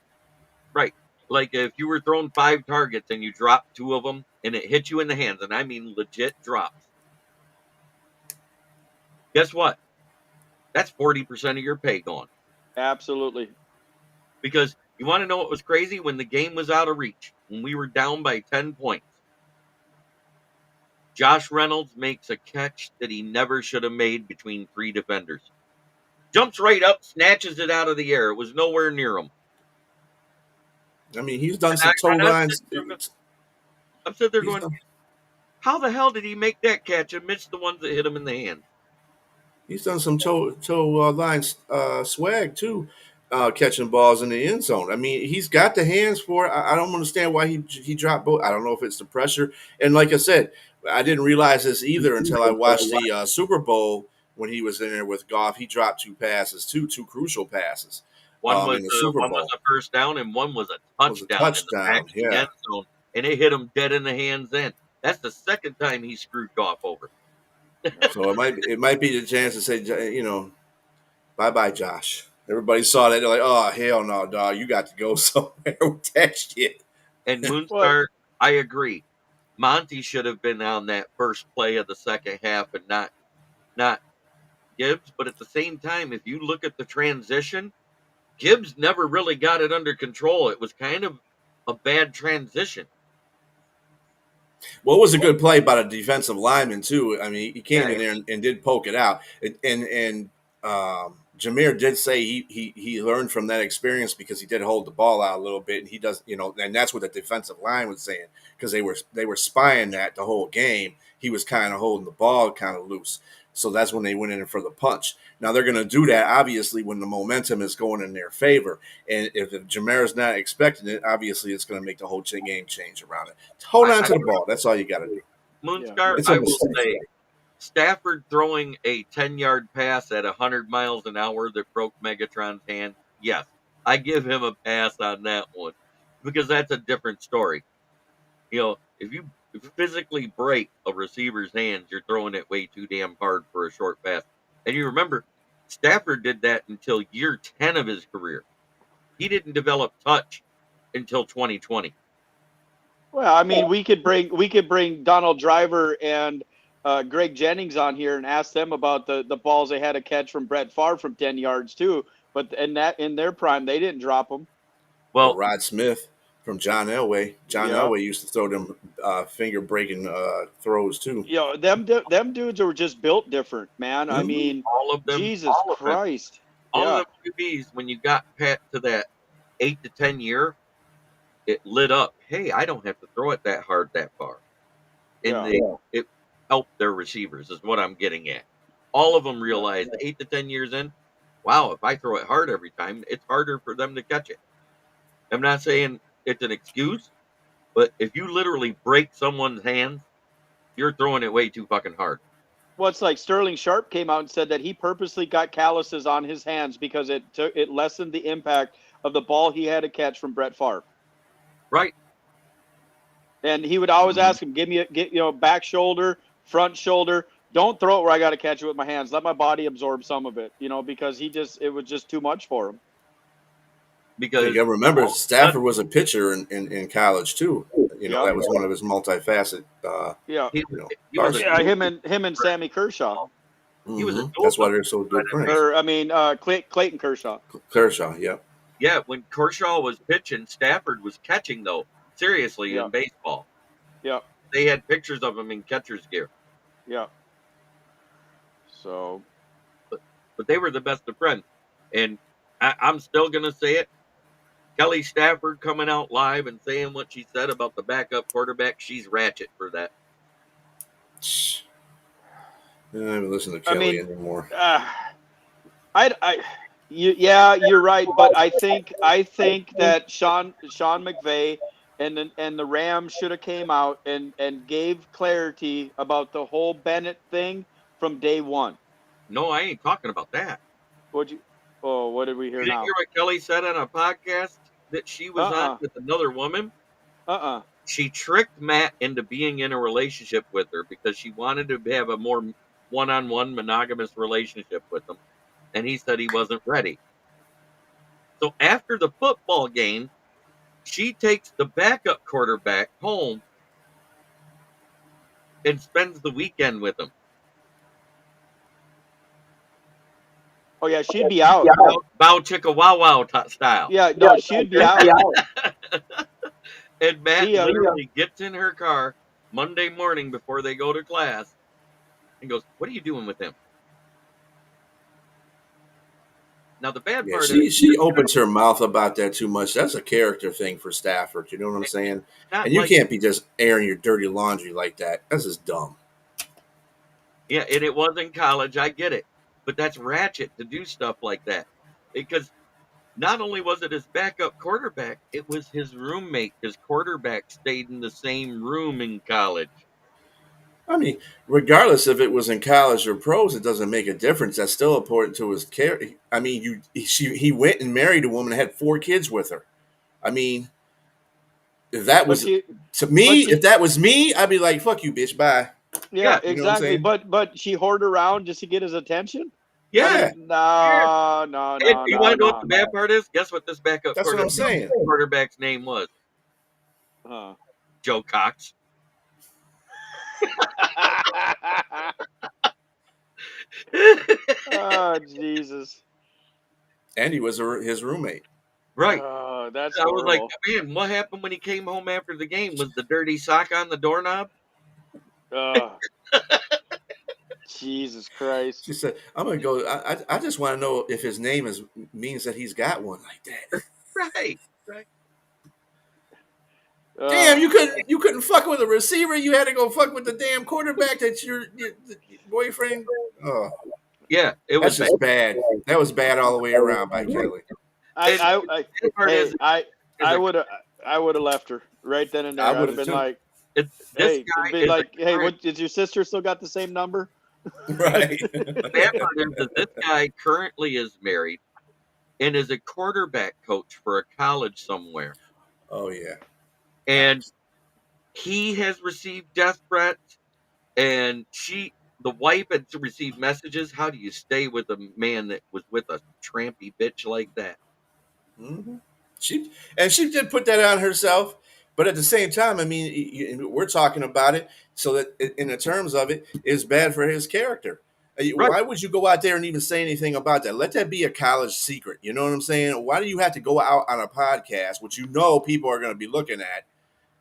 Right. Like if you were throwing 5 targets and you dropped 2 of them and it hit you in the hands, and I mean legit drops. Guess what? That's 40% of your pay gone. Absolutely. Because you want to know what was crazy? When the game was out of reach, when we were down by 10 points, Josh Reynolds makes a catch that he never should have made between 3 defenders. Jumps right up, snatches it out of the air. It was nowhere near him. I mean, he's done And some toe lines. I'm sitting there going, how the hell did he make that catch and miss the ones that hit him in the hand? He's done some toe line swag too, catching balls in the end zone. I mean, he's got the hands for it. I don't understand why he dropped both. I don't know if it's the pressure. And like I said, I didn't realize this either until I watched the Super Bowl when he was in there with Goff. He dropped 2 passes, two crucial passes. One was in the Super one Bowl. was a first down and one was a touchdown in the back of the Yeah. end zone, and it hit him dead in the hands. Then that's the second time he screwed Goff over. So it might be the chance to say, bye, Josh. Everybody saw that. They're like, oh, hell no, dog. You got to go somewhere with that shit. And Moonstar, I agree. Monty should have been on that first play of the second half and not Gibbs. But at the same time, if you look at the transition, Gibbs never really got it under control. It was kind of a bad transition. Well, it was a good play by the defensive lineman too. I mean, he came in there and did poke it out. And Jameer did say he learned from that experience because he did hold the ball out a little bit, and he does, and that's what the defensive line was saying because they were spying that the whole game. He was kind of holding the ball kind of loose. So that's when they went in for the punch. Now they're going to do that, obviously, when the momentum is going in their favor. And if Jameer's not expecting it, obviously it's going to make the whole game change around it. Hold on to the ball. That's all you got to do. Moonstar, I will say, Stafford throwing a 10-yard pass at 100 miles an hour that broke Megatron's hand, yes, I give him a pass on that one because that's a different story. If you physically break a receiver's hands, you're throwing it way too damn hard for a short pass. And you remember, Stafford did that until year 10 of his career. He didn't develop touch until 2020. Well, I mean, we could bring Donald Driver and Greg Jennings on here and ask them about the balls they had to catch from Brett Favre from 10 yards too. But in their prime, they didn't drop them. Well, Rod Smith from John Elway. Elway used to throw them finger breaking throws too. Them dudes were just built different, man. I mean, all of them. Jesus Christ. All of them QBs, when you got Pat to that 8 to 10 year, it lit up. Hey, I don't have to throw it that hard that far. And it helped their receivers is what I'm getting at. All of them realized 8 to 10 years in, wow, if I throw it hard every time, it's harder for them to catch it. I'm not saying it's an excuse, but if you literally break someone's hands, you're throwing it way too fucking hard. Well, it's like Sterling Sharp came out and said that he purposely got calluses on his hands because it lessened the impact of the ball he had to catch from Brett Favre. Right. And he would always ask him, back shoulder, front shoulder. Don't throw it where I got to catch it with my hands. Let my body absorb some of it, because it was just too much for him. Because I remember Stafford was a pitcher in college too. That was one of his multifaceted. Him and Sammy Kershaw. He was that's why they're so good friends. Clayton Kershaw. Yeah, when Kershaw was pitching, Stafford was catching though. Seriously, in baseball. Yeah. They had pictures of him in catcher's gear. Yeah. So, but they were the best of friends, and I'm still gonna say it. Kelly Stafford coming out live and saying what she said about the backup quarterback, she's ratchet for that. I haven't listened to Kelly anymore. You're right, but I think that Sean McVay and the Rams should have came out and gave clarity about the whole Bennett thing from day one. No, I ain't talking about that. What did we hear now? You didn't hear what Kelly said on a podcast that she was on with another woman? She tricked Matt into being in a relationship with her because she wanted to have a more one-on-one monogamous relationship with him. And he said he wasn't ready. So after the football game, she takes the backup quarterback home and spends the weekend with him. Oh yeah, she'd be out. Bow chicka wow wow style. Yeah, no, she'd be out. And Matt See ya. literally gets in her car Monday morning before they go to class and goes, "What are you doing with him?" Now the bad Yeah, part she opens her mouth about that too much. That's a character thing for Stafford. You know what I'm is saying? not And you like, can't be just airing your dirty laundry like that. That's just dumb. yeah, and it was in college. I get it, but that's ratchet to do stuff like that because not only was it his backup quarterback, it was his roommate. His quarterback stayed in the same room in college. I mean, regardless if it was in college or pros, it doesn't make a difference. That's still important to his character. I mean, he went and married a woman and had 4 kids with her. I mean, if that But was she, to me, but she, if that was me, I'd be like, "Fuck you, bitch, bye." yeah, Yeah, You know what I'm exactly. saying? But she hoard around just to get his attention. I yeah. Yeah, mean, Yeah. no, no, And no, you want no, to know what no. the bad part is? Guess what this backup that's what I'm saying. quarterback's name was? Huh. Joe Cox. Oh Jesus. And he was his roommate. Right. Oh, that's I was like, horrible. man, what happened when he came home after the game? Was the dirty sock on the doorknob? Oh, Jesus Christ. She said, "I'm gonna go. I just want to know if his name is means that he's got one like that." Right. Right. Damn, Oh, you couldn't fuck with a receiver. You had to go fuck with the damn quarterback that your boyfriend. Oh, Yeah, it was that's bad. just bad. That was bad all the way around by Kelly. And I the part hey, is a, I would have left her right then and I there. I'd would have have been too. like, this hey, guy be is a like, hey, current. what? Is your sister still got the same number? Right. The bad part is that this guy currently is married and is a quarterback coach for a college somewhere. Oh yeah. And he has received death threats, and the wife had received messages. How do you stay with a man that was with a trampy bitch like that? Mm-hmm. She did put that on herself, but at the same time, I mean, we're talking about it so that in the terms of it, it's bad for his character. Right. Why would you go out there and even say anything about that? Let that be a college secret. You know what I'm saying? Why do you have to go out on a podcast, which you know people are going to be looking at?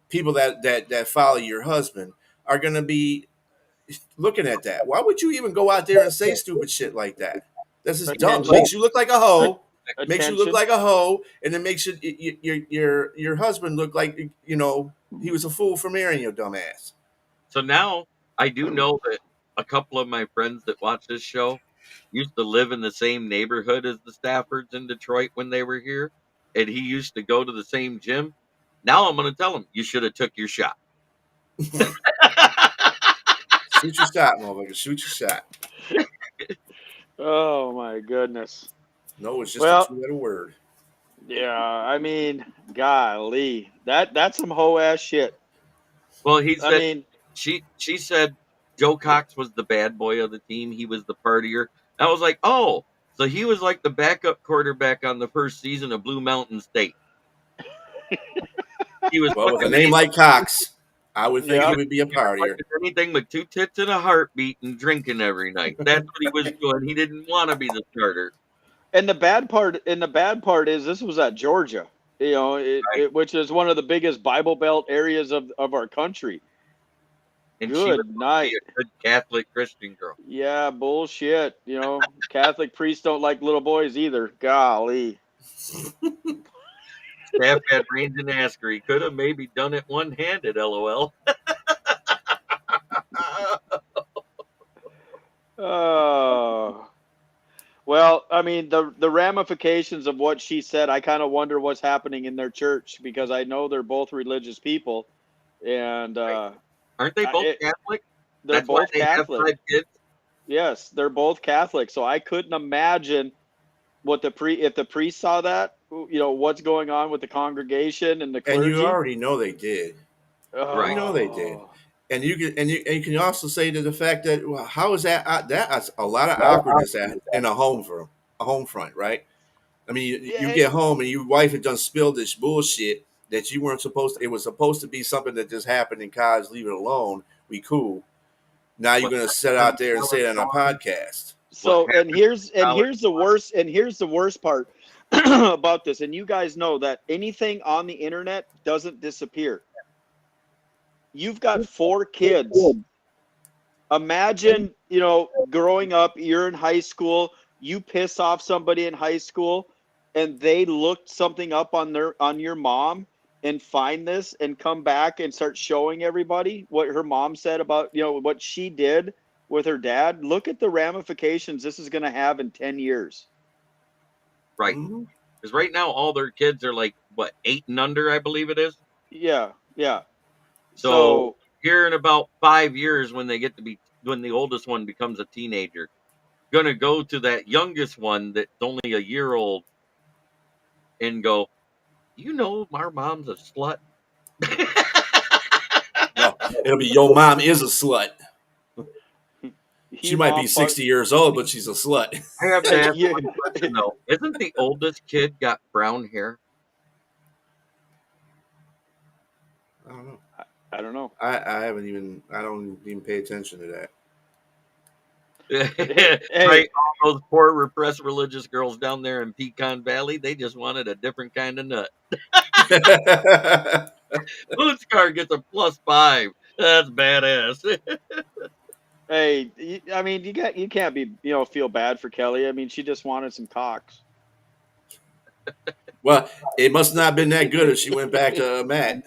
People that follow your husband are going to be looking at that. Why would you even go out there and say stupid shit like that? This is dumb. Attention, Makes you look like a hoe. Makes you look attention. like a hoe, and it makes your husband look like he was a fool for marrying your dumb ass. So now I do know that a couple of my friends that watch this show used to live in the same neighborhood as the Staffords in Detroit when they were here, and he used to go to the same gym. Now I'm going to tell him you should have took your shot. Shoot your shot, motherfucker. Shoot your shot. Oh my goodness. No, it's just a Well, 2-letter word. yeah. I mean, golly, that's some hoe ass shit. Well, he I said mean, she said Joe Cox was the bad boy of the team. He was the partier. I was like, oh, so he was like the backup quarterback on the first season of Blue Mountain State. He was Well, with a fucking name like Cox, I would think yeah. he would be a partier. anything with 2 tits and a heartbeat and drinking every night. That's what he was doing. He didn't want to be the starter. And the bad part is this was at Georgia, Right. which is one of the biggest Bible Belt areas of our country. And she was Good supposed to be night. a good Catholic Christian girl. Yeah, bullshit. Catholic priests don't like little boys either. Golly. Staff had range and ask her. He could have maybe done it one handed, lol. Oh. Well, I mean, the ramifications of what she said, I kind of wonder what's happening in their church because I know they're both religious people, and Aren't they both it, Catholic? they're That's why both they have Catholic. 5 kids. Yes, they're both Catholic. So I couldn't imagine what if the priest saw that, what's going on with the congregation and the And you clergy. already know they did. You Right. know they did. Oh, And you can also say to the fact that how is that's a lot of awkwardness in a home front, right? I mean, you Yeah, get home and your wife had done spilled this bullshit that you weren't supposed to. It was supposed to be something that just happened in college. Leave it alone. We cool. Now you're What going to sit happened out there and say it on a podcast. what so happened in college here's the worst part about this, and you guys know that anything on the internet doesn't disappear. You've got 4 kids. Imagine, growing up, you're in high school, you piss off somebody in high school, and they looked something up on your mom and find this and come back and start showing everybody what her mom said about, what she did with her dad. Look at the ramifications this is going to have in 10 years. right? Mm-hmm. Because right now all their kids are like what 8 and under, I believe it is. Yeah, yeah. So So here in about 5 years, when the oldest one becomes a teenager, gonna go to that youngest one that's only a year old and go, our mom's a slut. No, it'll be your mom is a slut. She your might be mom 60 years old, but she's a slut. I have to ask yeah. one question though. Isn't the oldest kid got brown hair? I don't know. I don't know. I don't even pay attention to that. Hey, Right, all those poor repressed religious girls down there in Pecan Valley, they just wanted a different kind of nut. Boonscar gets a +5. That's badass. hey, I mean, you can't be, feel bad for Kelly. I mean, she just wanted some cocks. Well, it must not have been that good if she went back to Matt.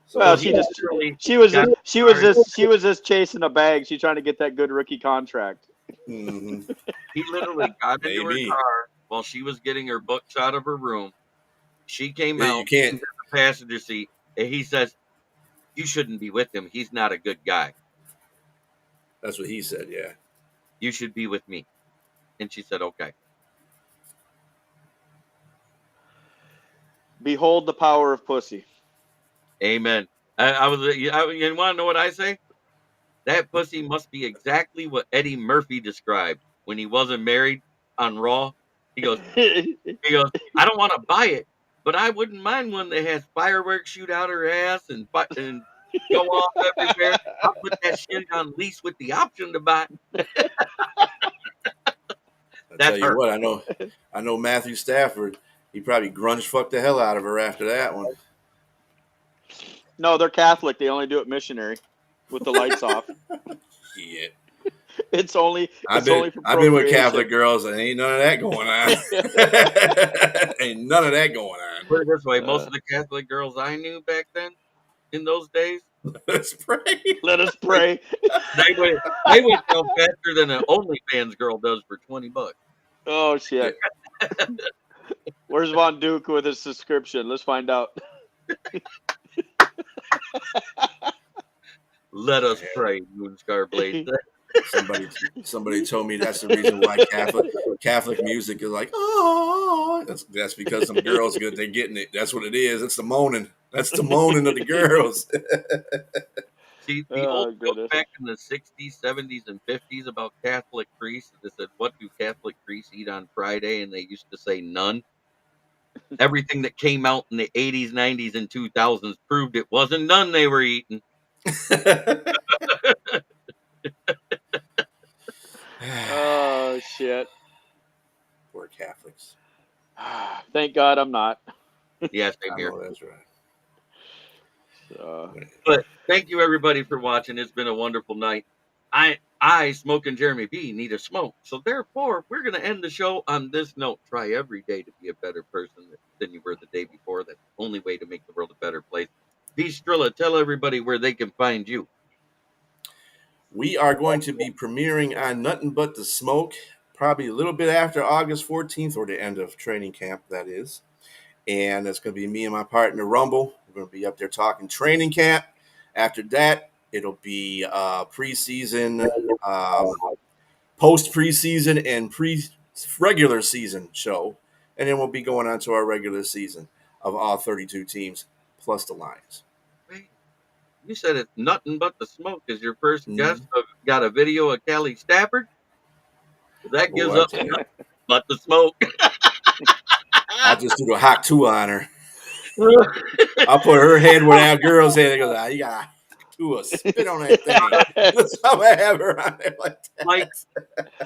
So Well, he literally she was got she was just chasing a bag. She's trying to get that good rookie contract. mhm. he literally got into her Maybe. car while she was getting her books out of her room. She came Yeah, out you can't. in the passenger seat, and he says, "You shouldn't be with him. He's not a good guy. That's what he said. Yeah. You should be with me." And she said, "Okay." Behold the power of pussy. Amen. You want to know what I say? That pussy must be exactly what Eddie Murphy described when he wasn't married on Raw. He goes, I don't want to buy it, but I wouldn't mind one that has fireworks shoot out her ass and go off everywhere. I'll put that shit on lease with the option to buy. I That's tell you her. what, I know Matthew Stafford. He probably grunge fucked the hell out of her after that one. No, they're Catholic. They only do it missionary with the lights off. Shit. It's only I've for been with procreation. Catholic girls and ain't none of that going on. Ain't none of that going on. Put it this way, most of the Catholic girls I knew back then, in those days, Let's pray. Let us pray. they would sell faster than an OnlyFans girl does for $20. Oh shit. Where's Von Duke with his subscription? Let's find out. Let us pray, Moonscar Blade. Somebody told me that's the reason why Catholic music is like, oh, that's because some girls they're getting it. That's what it is. It's the moaning. That's the moaning of the girls. See, the old book back in the 60s, 70s, and 50s about Catholic priests, they said, what do Catholic priests eat on Friday? And they used to say none. Everything that came out in the 80s, 90s, and 2000s proved it wasn't none they were eating. Oh shit. Poor Catholics. Thank God I'm not. Yeah, same here. That's right. But thank you everybody for watching. It's been a wonderful night. I Smoke and Jeremy B need a smoke. So therefore, we're going to end the show on this note. Try every day to be a better person than you were the day before. That's the only way to make the world a better place. B Strilla, tell everybody where they can find you. We are going to be premiering on Nothing But the Smoke probably a little bit after August 14th, or the end of training camp, that is. And it's going to be me and my partner, Rumble. We're going to be up there talking training camp. After that, it'll be preseason, post-preseason, and regular season show. And then we'll be going on to our regular season of all 32 teams, plus the Lions. Wait, you said it's Nothing But the Smoke is your first guest. Got a video of Kelly Stafford? That gives up nothing but the smoke. I'll just do the hot 2 on her. I'll put her head where that girl's head. It goes, you got to spit on that thing. That's how I have her on there like that. Mike,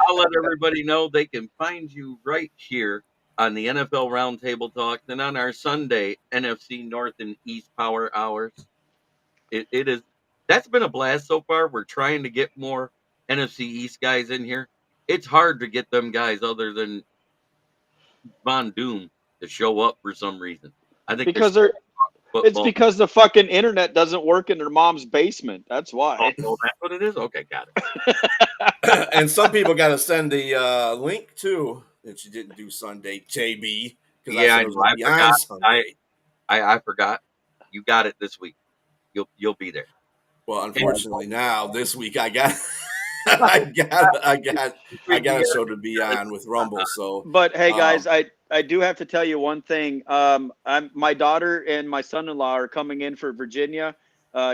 I'll let everybody know they can find you right here on the NFL Roundtable Talks and on our Sunday NFC North and East Power Hours. It is that's been a blast so far. We're trying to get more NFC East guys in here. It's hard to get them guys other than Von Doom to show up for some reason. I think Because there's it's football. because the fucking internet doesn't work in their mom's basement. That's why. Oh, that's what it is. Okay, got it. And some people got to send the link too that you didn't do Sunday, JB, because I Yeah, said I it was know. going I to be on forgot. Sunday. I forgot. You got it this week. You'll be there. Well, unfortunately, now this week I got I got a show to be on with Rumble. So, But hey, guys, I do have to tell you one thing. My daughter and my son-in-law are coming in for Virginia.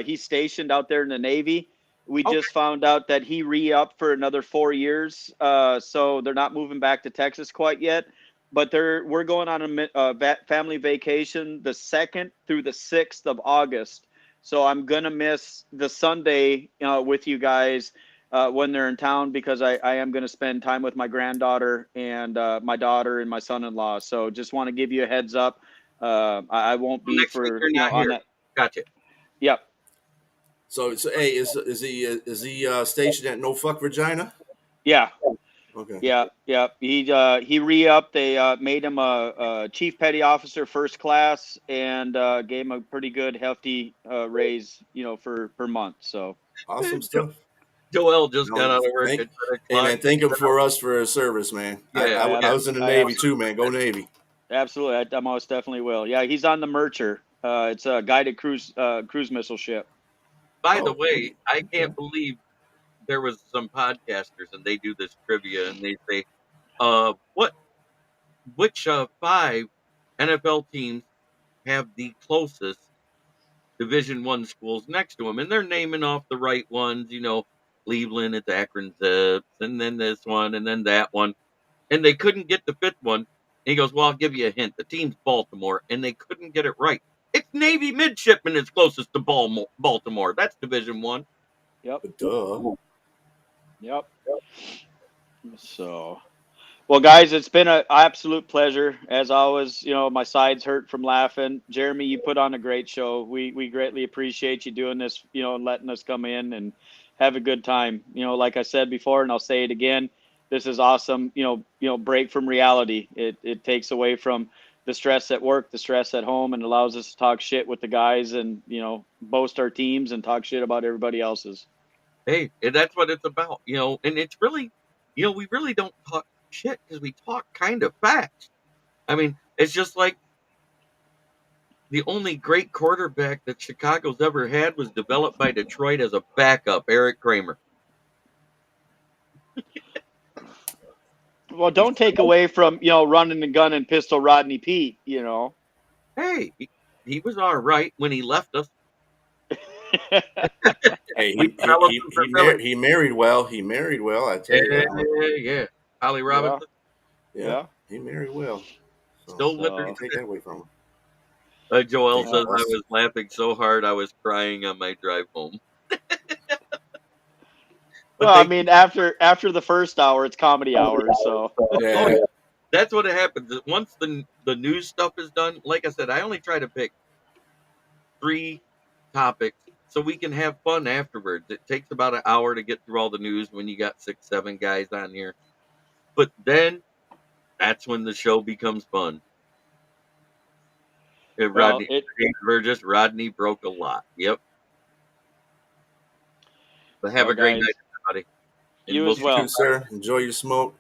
He's stationed out there in the Navy. We Okay. just found out that he re-upped for another 4 years. So they're not moving back to Texas quite yet. But we're going on a family vacation the 2nd through the 6th of August. So I'm gonna miss the Sunday with you guys when they're in town because I am going to spend time with my granddaughter and my daughter and my son-in-law. So just want to give you a heads up. I won't be Next week you're not on here. that. Gotcha. Yep. so hey, is he stationed at No Fuck Virginia? Yeah. Okay. Yeah. He re-upped. They made him a chief petty officer, first class, and gave him a pretty good hefty raise, per month. So Awesome stuff. Joel just got out of work at 10 Hey, man, o'clock. thank him for us for his service, man. Yeah, I was in the Navy too, man. Go Navy. Absolutely, I most definitely will. Yeah, he's on the Mercher. It's a guided cruise missile ship. By the way, I can't believe there was some podcasters and they do this trivia and they say, which 5 NFL teams have the closest Division One schools next to them? And they're naming off the right ones, Cleveland, it's Akron Zips, and then this one, and then that one. And they couldn't get the 5th one. And he goes, well, I'll give you a hint. The team's Baltimore, and they couldn't get it right. It's Navy Midshipman is closest to Baltimore. That's Division One. Yep. Duh. Yep. So, well, guys, it's been an absolute pleasure as always. My sides hurt from laughing. Jeremy, you put on a great show. We greatly appreciate you doing this. And letting us come in and have a good time. Like I said before, and I'll say it again. This is awesome. Break from reality. It takes away from the stress at work, the stress at home, and allows us to talk shit with the guys and boast our teams and talk shit about everybody else's. Hey, and that's what it's about, and it's really, we really don't talk shit because we talk kind of facts. I mean, it's just like the only great quarterback that Chicago's ever had was developed by Detroit as a backup, Eric Kramer. Well, don't take away from running the gun and pistol Rodney Pete. Hey, he was all right when he left us. Hey, Philly. he married well. He married well. I tell you. Yeah. Holly Robinson. Yeah. He married well. Still with her. Can't take that away from him. Joel says I was laughing so hard I was crying on my drive home. Well, I mean, after the first hour, it's comedy hour. So Yeah. That's what happens. Once the news stuff is done, like I said, I only try to pick 3 topics so we can have fun afterwards. It takes about an hour to get through all the news when you got 6, 7 guys on here. But then that's when the show becomes fun. Rodney broke a lot. Yep. But have a great night, everybody. You as well, sir. Enjoy your smoke.